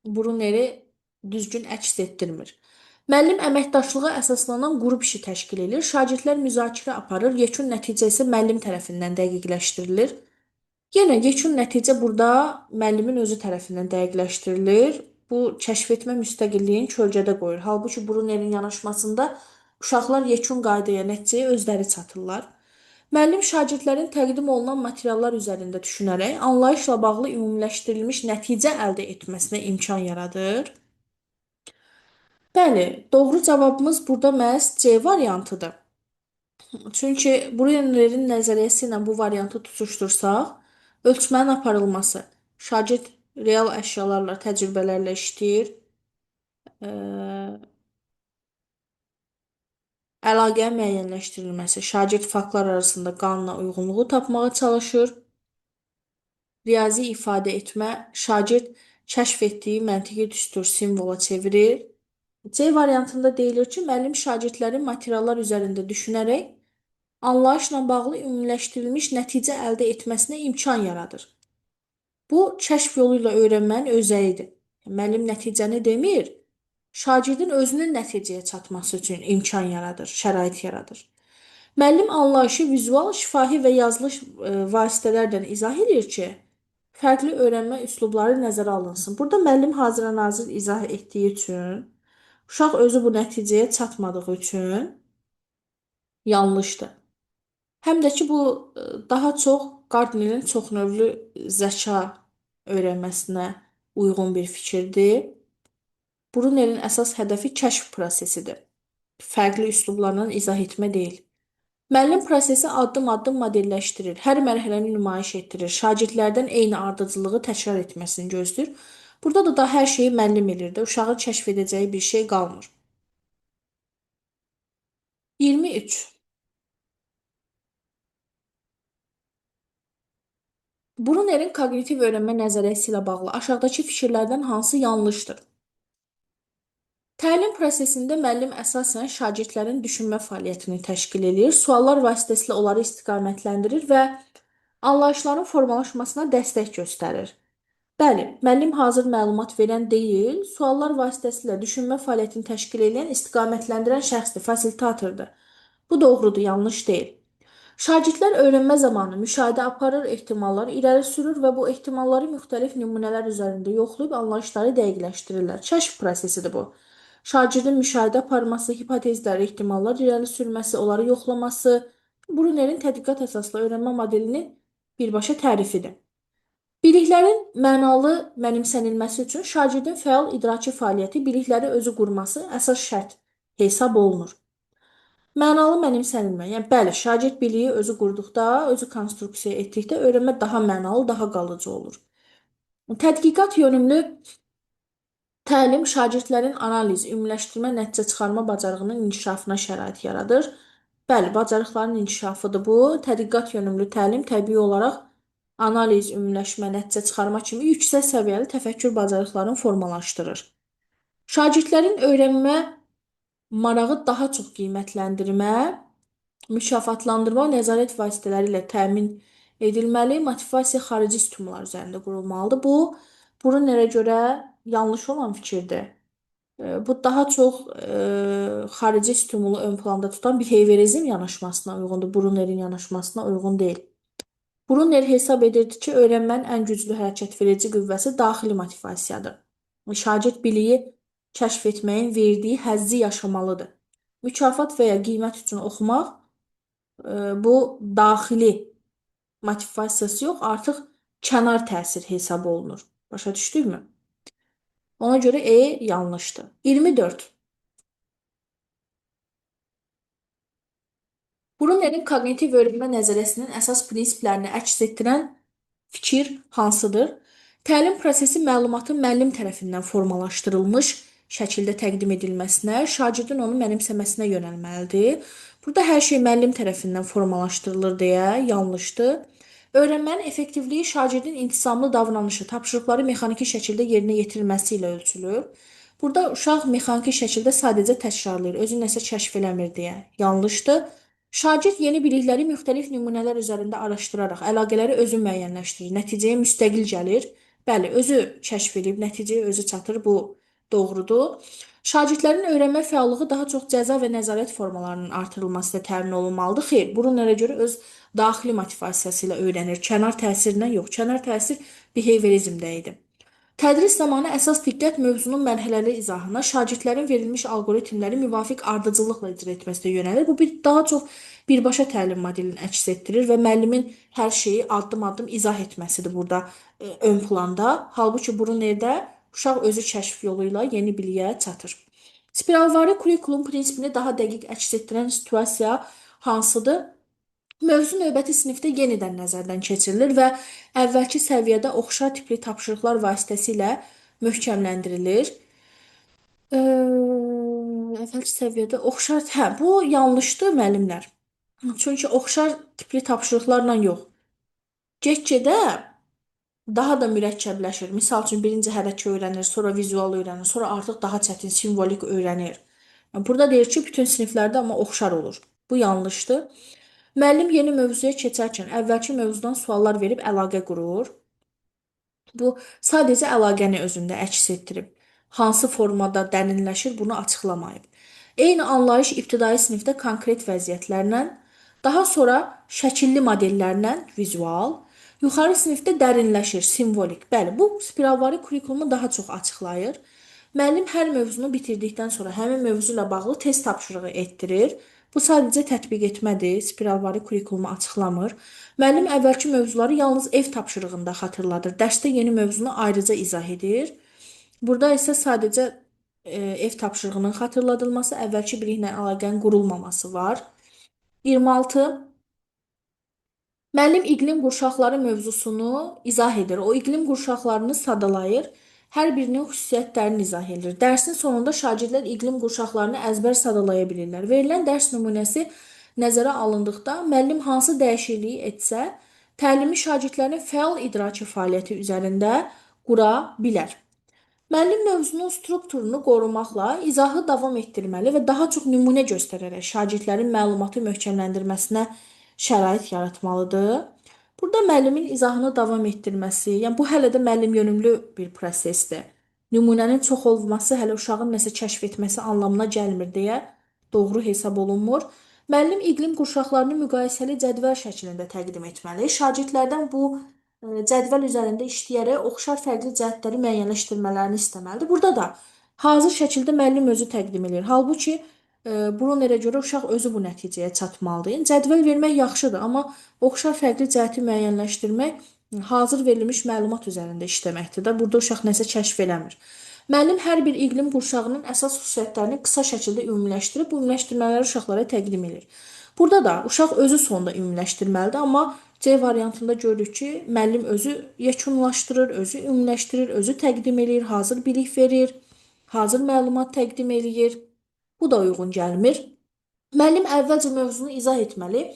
Brunneri düzgün əks etdirmir. Müəllim əməkdaşlığa əsaslanan qrup işi təşkil edir. Şagirdlər müzakirə aparır. Yekun nəticə isə müəllim tərəfindən dəqiqləşdirilir. Yenə yekun nəticə burada müəllimin özü tərəfindən dəqiqləşdirilir. Bu kəşf etmə müstəqilliyini kölgədə qoyur. Halbuki Brunnerin yanaşmasında uşaqlar yekun qaydaya, nəticəyə özləri çatırlar. Müəllim şagirdlərin təqdim olunan materiallar üzərində düşünərək anlayışla bağlı ümumiləşdirilmiş nəticə əldə etməsinə imkan yaradır. Bəli, doğru cavabımız burada məhz C variantıdır. Çünki Brunnerin nəzəriyyəsi ilə bu variantı tutuşdursaq, ölçmənin aparılması, şagird real əşyalarla, təcrübələrlə işləyir, əlaqənin müəyyənləşdirilməsi, şagird faktlar arasında qanuna uyğunluğu tapmağa çalışır, riyazi ifadə etmə, şagird kəşf etdiyi məntiqi düstur simvola çevirir. C variantında deyilir ki, müəllim şagirdlərin materiallar üzərində düşünərək anlayışla bağlı ümumiləşdirilmiş nəticə əldə etməsinə imkan yaradır. Bu, kəşf yolu ilə öyrənmənin özəyidir. Müəllim nəticəni demir, şagirdin özünün nəticəyə çatması üçün imkan yaradır, şərait yaradır. Müəllim anlayışı vizual, şifahi və yazılı vasitələrlə izah edir ki, fərqli öyrənmə üslubları nəzərə alınsın. Burada müəllim hazıra-nazır izah etdiyi üçün, uşaq özü bu nəticəyə çatmadığı üçün yanlışdır. Həm də ki, bu daha çox Gardnerin çoxnövlü zəka öyrənməsinə uyğun bir fikirdir. Brunerin əsas hədəfi kəşf prosesidir. Fərqli üslublarla izah etmə deyil. Müəllim prosesi addım-addım modelləşdirir, hər mərhələni nümayiş etdirir, şagirdlərdən eyni ardıcıllığı təkrar etməsini gözləyir. Burada da hər şeyi müəllim edir də, uşağın kəşf edəcəyi bir şey qalmır. 23. Brunerin koqnitiv öyrənmə nəzəriyyəsi ilə bağlı aşağıdakı fikirlərdən hansı yanlışdır? Təlim prosesində müəllim əsasən şagirdlərin düşünmə fəaliyyətini təşkil edir, suallar vasitəsilə onları istiqamətləndirir və anlayışların formalaşmasına dəstək göstərir. Bəli, müəllim hazır məlumat verən deyil, suallar vasitəsilə düşünmə fəaliyyətini təşkil edən, istiqamətləndirən şəxsdir, fasilitatordur. Bu doğrudur, yanlış deyil. Şagirdlər öyrənmə zamanı müşahidə aparır, ehtimallar irəli sürür və bu ehtimalları müxtəlif nümunələr üzərində yoxlayıb anlayışları dəqiqləşdirirlər. Kəşf prosesidir bu. Şagirdin müşahidə aparması, hipotezlər, ehtimallar irəli sürməsi, onları yoxlaması Brunerin tədqiqat əsaslı öyrənmə modelinin birbaşa tərifidir. Biliklərin mənalı mənimsənilməsi üçün şagirdin fəal idraki fəaliyyəti, bilikləri özü qurması əsas şərt hesab olunur. Mənalı mənimsənilmə, yəni bəli, şagird biliyi özü qurduqda, özü konstruksiya etdikdə öyrənmə daha mənalı, daha qalıcı olur. Tədqiqat yönümlü təlim şagirdlərin analiz, ümumiləşdirmə, nəticə çıxarma bacarığının inkişafına şərait yaradır. Bəli, bacarıqların inkişafıdır bu. Tədqiqat yönümlü təlim təbii olaraq analiz, ümumiləşmə, nəticə çıxarma kimi yüksək səviyyəli təfəkkür bacarıqlarını formalaşdırır. Şagirdlərin öyrənmə marağı daha çox qiymətləndirmə, mükafatlandırma və nəzarət vasitələri ilə təmin edilməli, motivasiya xarici stimullar üzərində qurulmalıdır. Bu, Brunerə görə yanlış olan fikirdir. Bu daha çox xarici stimulu ön planda tutan behaviorizm yanaşmasına uyğundur, Brunerin yanaşmasına uyğun deyil. Bruner hesab edirdi ki, öyrənmənin ən güclü hərəkət verici qüvvəsi daxili motivasiyadır. Şagird biliyi kəşf etməyin verdiyi həzzi yaşamalıdır. Mükafat və ya qiymət üçün oxumaq bu daxili motivasiyası yox, artıq kənar təsir hesab olunur. Başa düşdükmü? Ona görə yanlışdır. 24. Brunerin koqnitiv öyrənmə nəzəriyyəsinin əsas prinsiplərini əks etdirən fikir hansıdır? Təlim prosesi məlumatın müəllim tərəfindən formalaşdırılmış şəkildə təqdim edilməsinə, şagirdin onu mənimsəməsinə yönəlməlidir. Burada hər şey müəllim tərəfindən formalaşdırılır deyə yanlışdır. Öyrənmənin effektivliyi şagirdin intisamlı davranışı, tapşırıqları mexaniki şəkildə yerinə yetirilməsi ilə ölçülür. Burada uşaq mexaniki şəkildə sadəcə təkrarlayır, özü nəsə kəşf eləmir deyə yanlışdır. Şagird yeni bilikləri müxtəlif nümunələr üzərində araşdıraraq əlaqələri özü müəyyənləşdirir, nəticəyə müstəqil gəlir. Bəli, özü kəşf edib, nəticəyə özü çatır, bu doğrudur. Şagirdlərin öyrənmə fəallığı daha çox cəza və nəzarət formalarının artırılması ilə təmin olunmalıdır. Xeyr, Brunerə görə öz daxili motivasiyası ilə öyrənir, kənar təsirlə yox. Kənar təsir behaviorizmdə idi. Tədris zamanı əsas diqqət mövzunun mərhələli izahına, şagirdlərin verilmiş alqoritmləri müvafiq ardıcıllıqla icra etməsinə yönəlir. Bu daha çox birbaşa təlim modelini əks etdirir və müəllimin hər şeyi addım-addım izah etməsidir burada ön planda. Halbuki Brunerdə uşaq özü kəşf yolu ilə yeni biliyə çatır. Spiralvari kurikulum prinsipini daha dəqiq əks etdirən situasiya hansıdır? Mövzu növbəti sinifdə yenidən nəzərdən keçirilir və əvvəlki səviyyədə oxşar tipli tapşırıqlar vasitəsilə möhkəmləndirilir. Əvvəlki səviyyədə oxşar, bu yanlışdır müəllimlər. Çünki oxşar tipli tapşırıqlarla yox. Get-gedə daha da mürəkkəbləşir. Misal üçün birinci hərəkət öyrənir, sonra vizual öyrənir, sonra artıq daha çətin simvolik öyrənir. Burada deyir ki, bütün siniflərdə amma oxşar olur. Bu yanlışdır. Müəllim yeni mövzuya keçərkən əvvəlki mövzudan suallar verib əlaqə qurur. Bu sadəcə əlaqəni özündə əks etdirib. Hansı formada dərinləşir, bunu açıqlamayıb. Eyni anlayış ibtidai sinifdə konkret vəziyyətlərlə, daha sonra şəkilli modellərlə, vizual, yuxarı sinifdə dərinləşir, simvolik. Bəli, bu spiralvari kurikulumu daha çox açıqlayır. Müəllim hər mövzunu bitirdikdən sonra həmin mövzu ilə bağlı test tapşırığı etdirir. Bu sadəcə tətbiq etmədir, spiralvari kurikulumu açıqlamır. Müəllim əvvəlki mövzuları yalnız ev tapşırığında xatırladır. Dərsdə yeni mövzunu ayrıca izah edir. Burada isə sadəcə ev tapşırığının xatırladılması, əvvəlki biliklə əlaqənin qurulmaması var. 26. Müəllim iqlim qurşaqları mövzusunu izah edir. O iqlim qurşaqlarını sadalayır, hər birinin xüsusiyyətlərini izah edir. Dərsin sonunda şagirdlər iqlim qurşaqlarını əzbər sadalaya bilirlər. Verilən dərs nümunəsi nəzərə alındıqda müəllim hansı dəyişikliyi etsə, təlimi şagirdlərin fəal idraki fəaliyyəti üzərində qura bilər. Müəllim mövzunun strukturunu qorumaqla izahı davam etdirməli və daha çox nümunə göstərərək şagirdlərin məlumatı möhkəmləndirməsinə şərait yaratmalıdır. Burada müəllimin izahını davam etdirməsi, yəni bu hələ də müəllim yönümlü bir prosesdir. Nümunənin çox olması hələ uşağın nəsə kəşf etməsi anlamına gəlmir deyə doğru hesab olunmur. Müəllim iqlim qurşaqlarını müqayisəli cədvəl şəklində təqdim etməli. Şagirdlərdən bu cədvəl üzərində işləyərək oxşar fərqli cəhətləri müəyyənləşdirmələrini istəməlidir. Burada da hazır şəkildə müəllim özü təqdim edir. Halbuki Brunerə görə uşaq özü bu nəticəyə çatmalıdır. Yəni cədvəl vermək yaxşıdır, amma oxşar fərqli cəhəti müəyyənləşdirmək hazır verilmiş məlumat üzərində işləməkdir də. Burada uşaq nəsə kəşf eləmir. Müəllim hər bir iqlim qurşağının əsas xüsusiyyətlərini qısa şəkildə ümumiləşdirib, bu ümumiləşdirmələri uşaqlara təqdim edir. Burada da uşaq özü sonda ümumiləşdirməlidir, amma C variantında görürük ki, müəllim özü yekunlaşdırır, özü ümumiləşdirir, özü təqdim edir, hazır bilik verir, hazır məlumat təqdim edir. Bu da uyğun gəlmir. Müəllim əvvəlcə mövzunu izah etməli,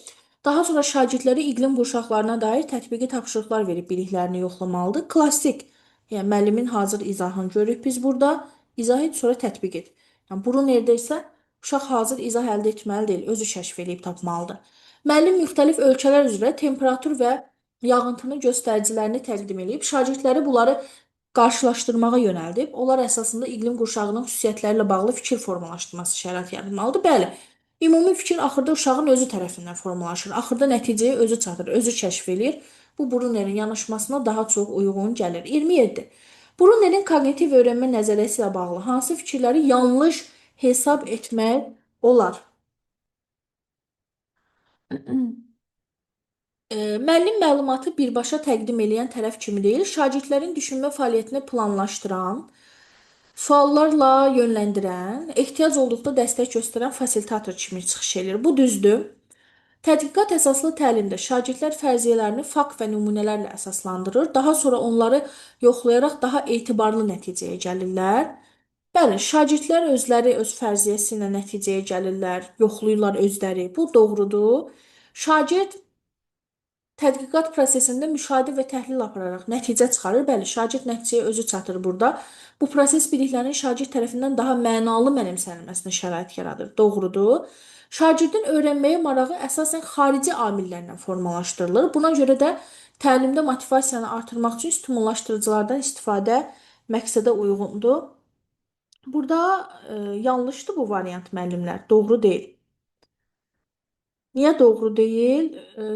daha sonra şagirdlərə iqlim qurşaqlarına dair tətbiqi tapşırıqlar verib biliklərini yoxlamalıdır. Klassik, yəni müəllimin hazır izahını görürük biz burada. İzah et, sonra tətbiq et. Yəni Brunerdə isə uşaq hazır izah əldə etməli deyil, özü kəşf edib tapmalıdır. Müəllim müxtəlif ölkələr üzrə temperatur və yağıntının göstəricilərini təqdim edib, şagirdləri bunları qarşılaşdırmağa yönəldib, onlar əsasında iqlim qurşağının xüsusiyyətləri ilə bağlı fikir formalaşdırması şərait yaratmalıdır. Bəli, ümumi fikir axırda uşağın özü tərəfindən formalaşır. Axırda nəticəyə özü çatır, özü kəşf edir. Bu Brunerin yanaşmasına daha çox uyğun gəlir. 27. Brunerin koqnitiv öyrənmə nəzəriyyəsi ilə bağlı hansı fikirləri yanlış hesab etmək olar? Müəllim məlumatı birbaşa təqdim edən tərəf kimi deyil, şagirdlərin düşünmə fəaliyyətini planlaşdıran, suallarla yönləndirən, ehtiyac olduqda dəstək göstərən fasilitator kimi çıxış edir. Bu düzdür. Tədqiqat əsaslı təlimdə şagirdlər fərziyyələrini fakt və nümunələrlə əsaslandırır, daha sonra onları yoxlayaraq daha etibarlı nəticəyə gəlirlər. Bəli, şagirdlər özləri öz fərziyyəsi ilə nəticəyə gəlirlər, yoxlayırlar özləri. Bu doğrudur. Şagird tədqiqat prosesində müşahidə və təhlil apararaq nəticə çıxarır. Bəli, şagird nəticəyə özü çatır burada. Bu proses biliklərin şagird tərəfindən daha mənalı mənimsənilməsinə şərait yaradır. Doğrudur. Şagirdin öyrənməyə marağı əsasən xarici amillərlə formalaşdırılır. Buna görə də təlimdə motivasiyanı artırmaq üçün stimullaşdırıcılardan istifadə məqsədə uyğundur. Burada yanlışdır bu variant müəllimlər. Doğru deyil. Niyə doğru deyil?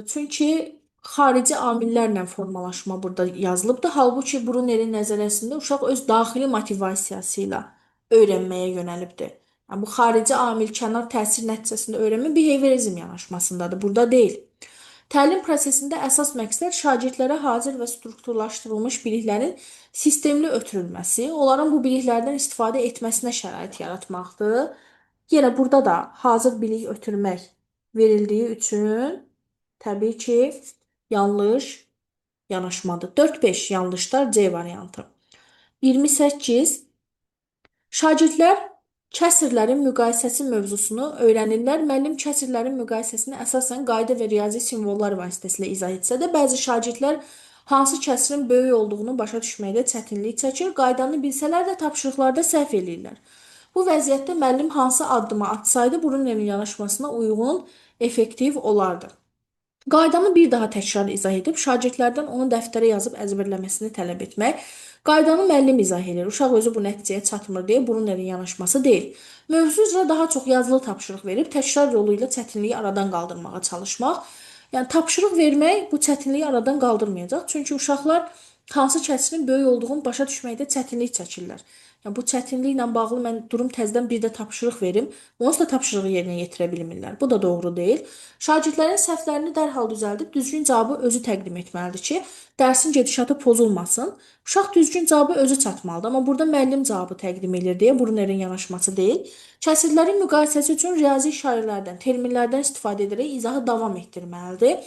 Çünki xarici amillərlə formalaşma burada yazılıbdır. Halbuki Brunerin nəzəriyyəsində uşaq öz daxili motivasiyası ilə öyrənməyə yönəlibdir. Yəni, bu xarici amil kənar təsir nəticəsində öyrənmə behaviorizm yanaşmasındadır. Burada deyil. Təlim prosesində əsas məqsəd şagirdlərə hazır və strukturlaşdırılmış biliklərin sistemli ötürülməsi, onların bu biliklərdən istifadə etməsinə şərait yaratmaqdır. Yenə burada da hazır bilik ötürmək verildiyi üçün təbii ki, yanlış yanaşmadır. 4-5 yanlışlar C variantı. 28. Şagirdlər kəsrlərin müqayisəsi mövzusunu öyrənirlər. Müəllim kəsrlərin müqayisəsini əsasən qayda və riyazi simvollar vasitəsilə izah etsə də, bəzi şagirdlər hansı kəsrin böyük olduğunu başa düşməkdə çətinlik çəkir, qaydanı bilsələr də tapşırıqlarda səhv eləyirlər. Bu vəziyyətdə müəllim hansı addımı atsaydı, Brunerin yanaşmasına uyğun, effektiv olardı. Qaydanı bir daha təkrar izah edib, şagirdlərdən onu dəftərə yazıb əzbərləməsini tələb etmək. Qaydanı müəllim izah edir. Uşaq özü bu nəticəyə çatmır deyə Brunerin yanaşması deyil. Mövzu üzrə daha çox yazılı tapşırıq verib, təkrar yolu ilə çətinliyi aradan qaldırmağa çalışmaq. Yəni tapşırıq vermək bu çətinliyi aradan qaldırmayacaq. Çünki uşaqlar hansı kəsrin böyük olduğunu başa düşməkdə çətinlik çəkirlər. Yəni bu çətinliklə bağlı mən durum təzədən bir də tapşırıq verim. Onsuz da tapşırığı yerinə yetirə bilmirlər. Bu da doğru deyil. Şagirdlərin səhvlərini dərhal düzəldib düzgün cavabı özü təqdim etməlidir ki, dərsin gedişatı pozulmasın. Uşaq düzgün cavabı özü çatmalıdır. Amma burada müəllim cavabı təqdim edir deyə Brunerin yanaşması deyil. Kəsrlərin müqayisəsi üçün riyazi işarələrdən, terminlərdən istifadə edərək izahı davam etdirməlidir.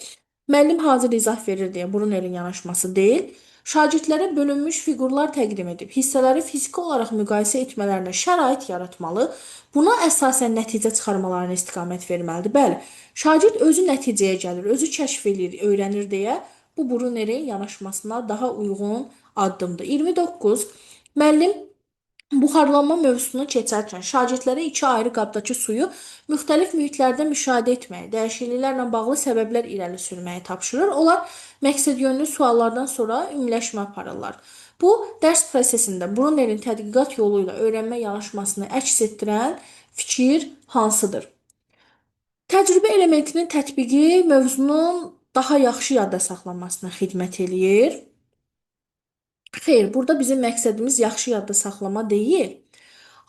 Müəllim hazır izah verir deyə Brunerin yanaşması deyil. Şagirdlərə bölünmüş fiqurlar təqdim edib, hissələri fiziki olaraq müqayisə etmələrinə şərait yaratmalı, buna əsasən nəticə çıxarmalarına istiqamət verməlidir. Bəli, şagird özü nəticəyə gəlir, özü kəşf edir, öyrənir deyə bu Brunerin yanaşmasına daha uyğun addımdır. 29. Müəllim buxarlanma mövzusunu keçərkən şagirdlərə iki ayrı qabdakı suyu müxtəlif mühitlərdə müşahidə etməyi, dəyişikliklərlə bağlı səbəblər irəli sürməyi tapşırır. Onlar məqsədyönlü suallardan sonra ümumiləşmə aparırlar. Bu, dərs prosesində Brunerin tədqiqat yolu ilə öyrənmə yanaşmasını əks etdirən fikir hansıdır? Təcrübə elementinin tətbiqi mövzunun daha yaxşı yadda saxlanmasına xidmət eləyir. Xeyr, burada bizim məqsədimiz yaxşı yadda saxlama deyil.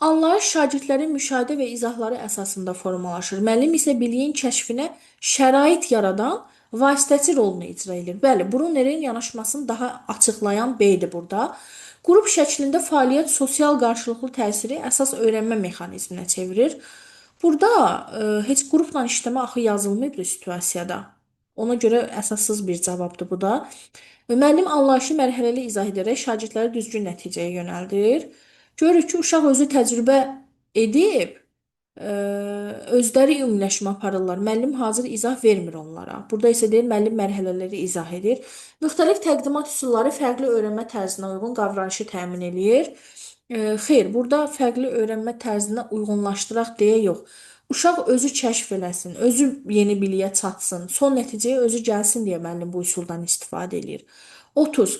Anlayış şagirdlərin müşahidə və izahları əsasında formalaşır. Müəllim isə biliyin kəşfinə şərait yaradan vasitəçi rolunu icra edir. Bəli, Brunerin yanaşmasını daha açıqlayan B-dir burada. Qrup şəklində fəaliyyət sosial qarşılıqlı təsiri əsas öyrənmə mexanizminə çevirir. Burada heç qrupla işləmə axı yazılmayıb bu situasiyada. Ona görə əsassız bir cavabdır bu da. Müəllim anlayışı mərhələli izah edərək şagirdləri düzgün nəticəyə yönəldir. Görürük ki, uşaq özü təcrübə edib, özləri ümumiləşmə aparırlar. Müəllim hazır izah vermir onlara. Burada isə deyir, müəllim mərhələləri izah edir. Müxtəlif təqdimat üsulları fərqli öyrənmə tərzinə uyğun qavrayışı təmin eləyir. Xeyr, burada fərqli öyrənmə tərzinə uyğunlaşdıraq deyə yox. Uşaq özü kəşf eləsin, özü yeni biliyə çatsın, son nəticəyə özü gəlsin deyə müəllim bu üsuldan istifadə edir. 30.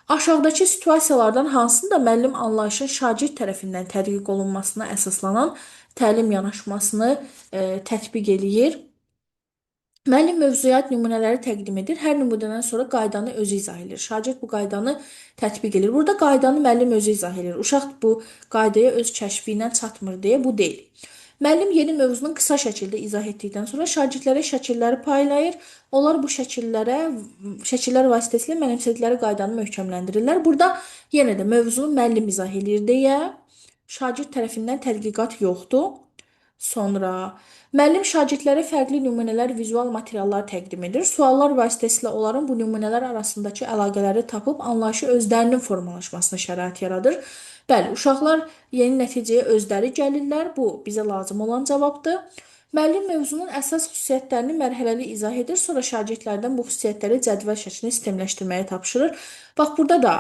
Aşağıdakı situasiyalardan hansında müəllim anlayışın şagird tərəfindən tədqiq olunmasına əsaslanan təlim yanaşmasını tətbiq eləyir? Müəllim mövzuat nümunələri təqdim edir. Hər nümunədən sonra qaydanı özü izah edir. Şagird bu qaydanı tətbiq edir. Burada qaydanı müəllim özü izah edir. Uşaq bu qaydaya öz kəşfi ilə çatmır deyə bu deyil. Müəllim yeni mövzunu qısa şəkildə izah etdikdən sonra şagirdlərə şəkilləri paylayır. Onlar bu şəkillər vasitəsilə mənimsədikləri qaydanı möhkəmləndirirlər. Burada yenə də mövzunu müəllim izah edir deyə şagird tərəfindən tədqiqat yoxdur. Sonra müəllim şagirdlərə fərqli nümunələr, vizual materiallar təqdim edir. Suallar vasitəsilə onların bu nümunələr arasındakı əlaqələri tapıb anlayışı özlərinin formalaşmasına şərait yaradır. Bəli, uşaqlar yeni nəticəyə özləri gəlirlər. Bu bizə lazım olan cavabdır. Müəllim mövzunun əsas xüsusiyyətlərini mərhələli izah edir, sonra şagirdlərdən bu xüsusiyyətləri cədvəl şəklində sistemləşdirməyi tapşırır. Bax burada da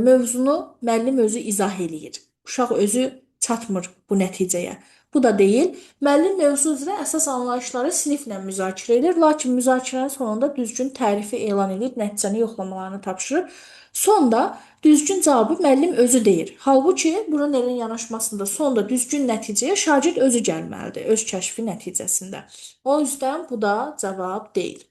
mövzunu müəllim özü izah eləyir. Uşaq özü çatmır bu nəticəyə. Bu da deyil. Müəllim mövzu üzrə əsas anlayışları siniflə müzakirə edir, lakin müzakirənin sonunda düzgün tərifi elan edib nəticəni yoxlamalarını tapşırır. Sonda düzgün cavabı müəllim özü deyir. Halbuki Brunerin yanaşmasında sonda düzgün nəticəyə şagird özü gəlməlidir, öz kəşfi nəticəsində. O yüzden bu da cavab deyil.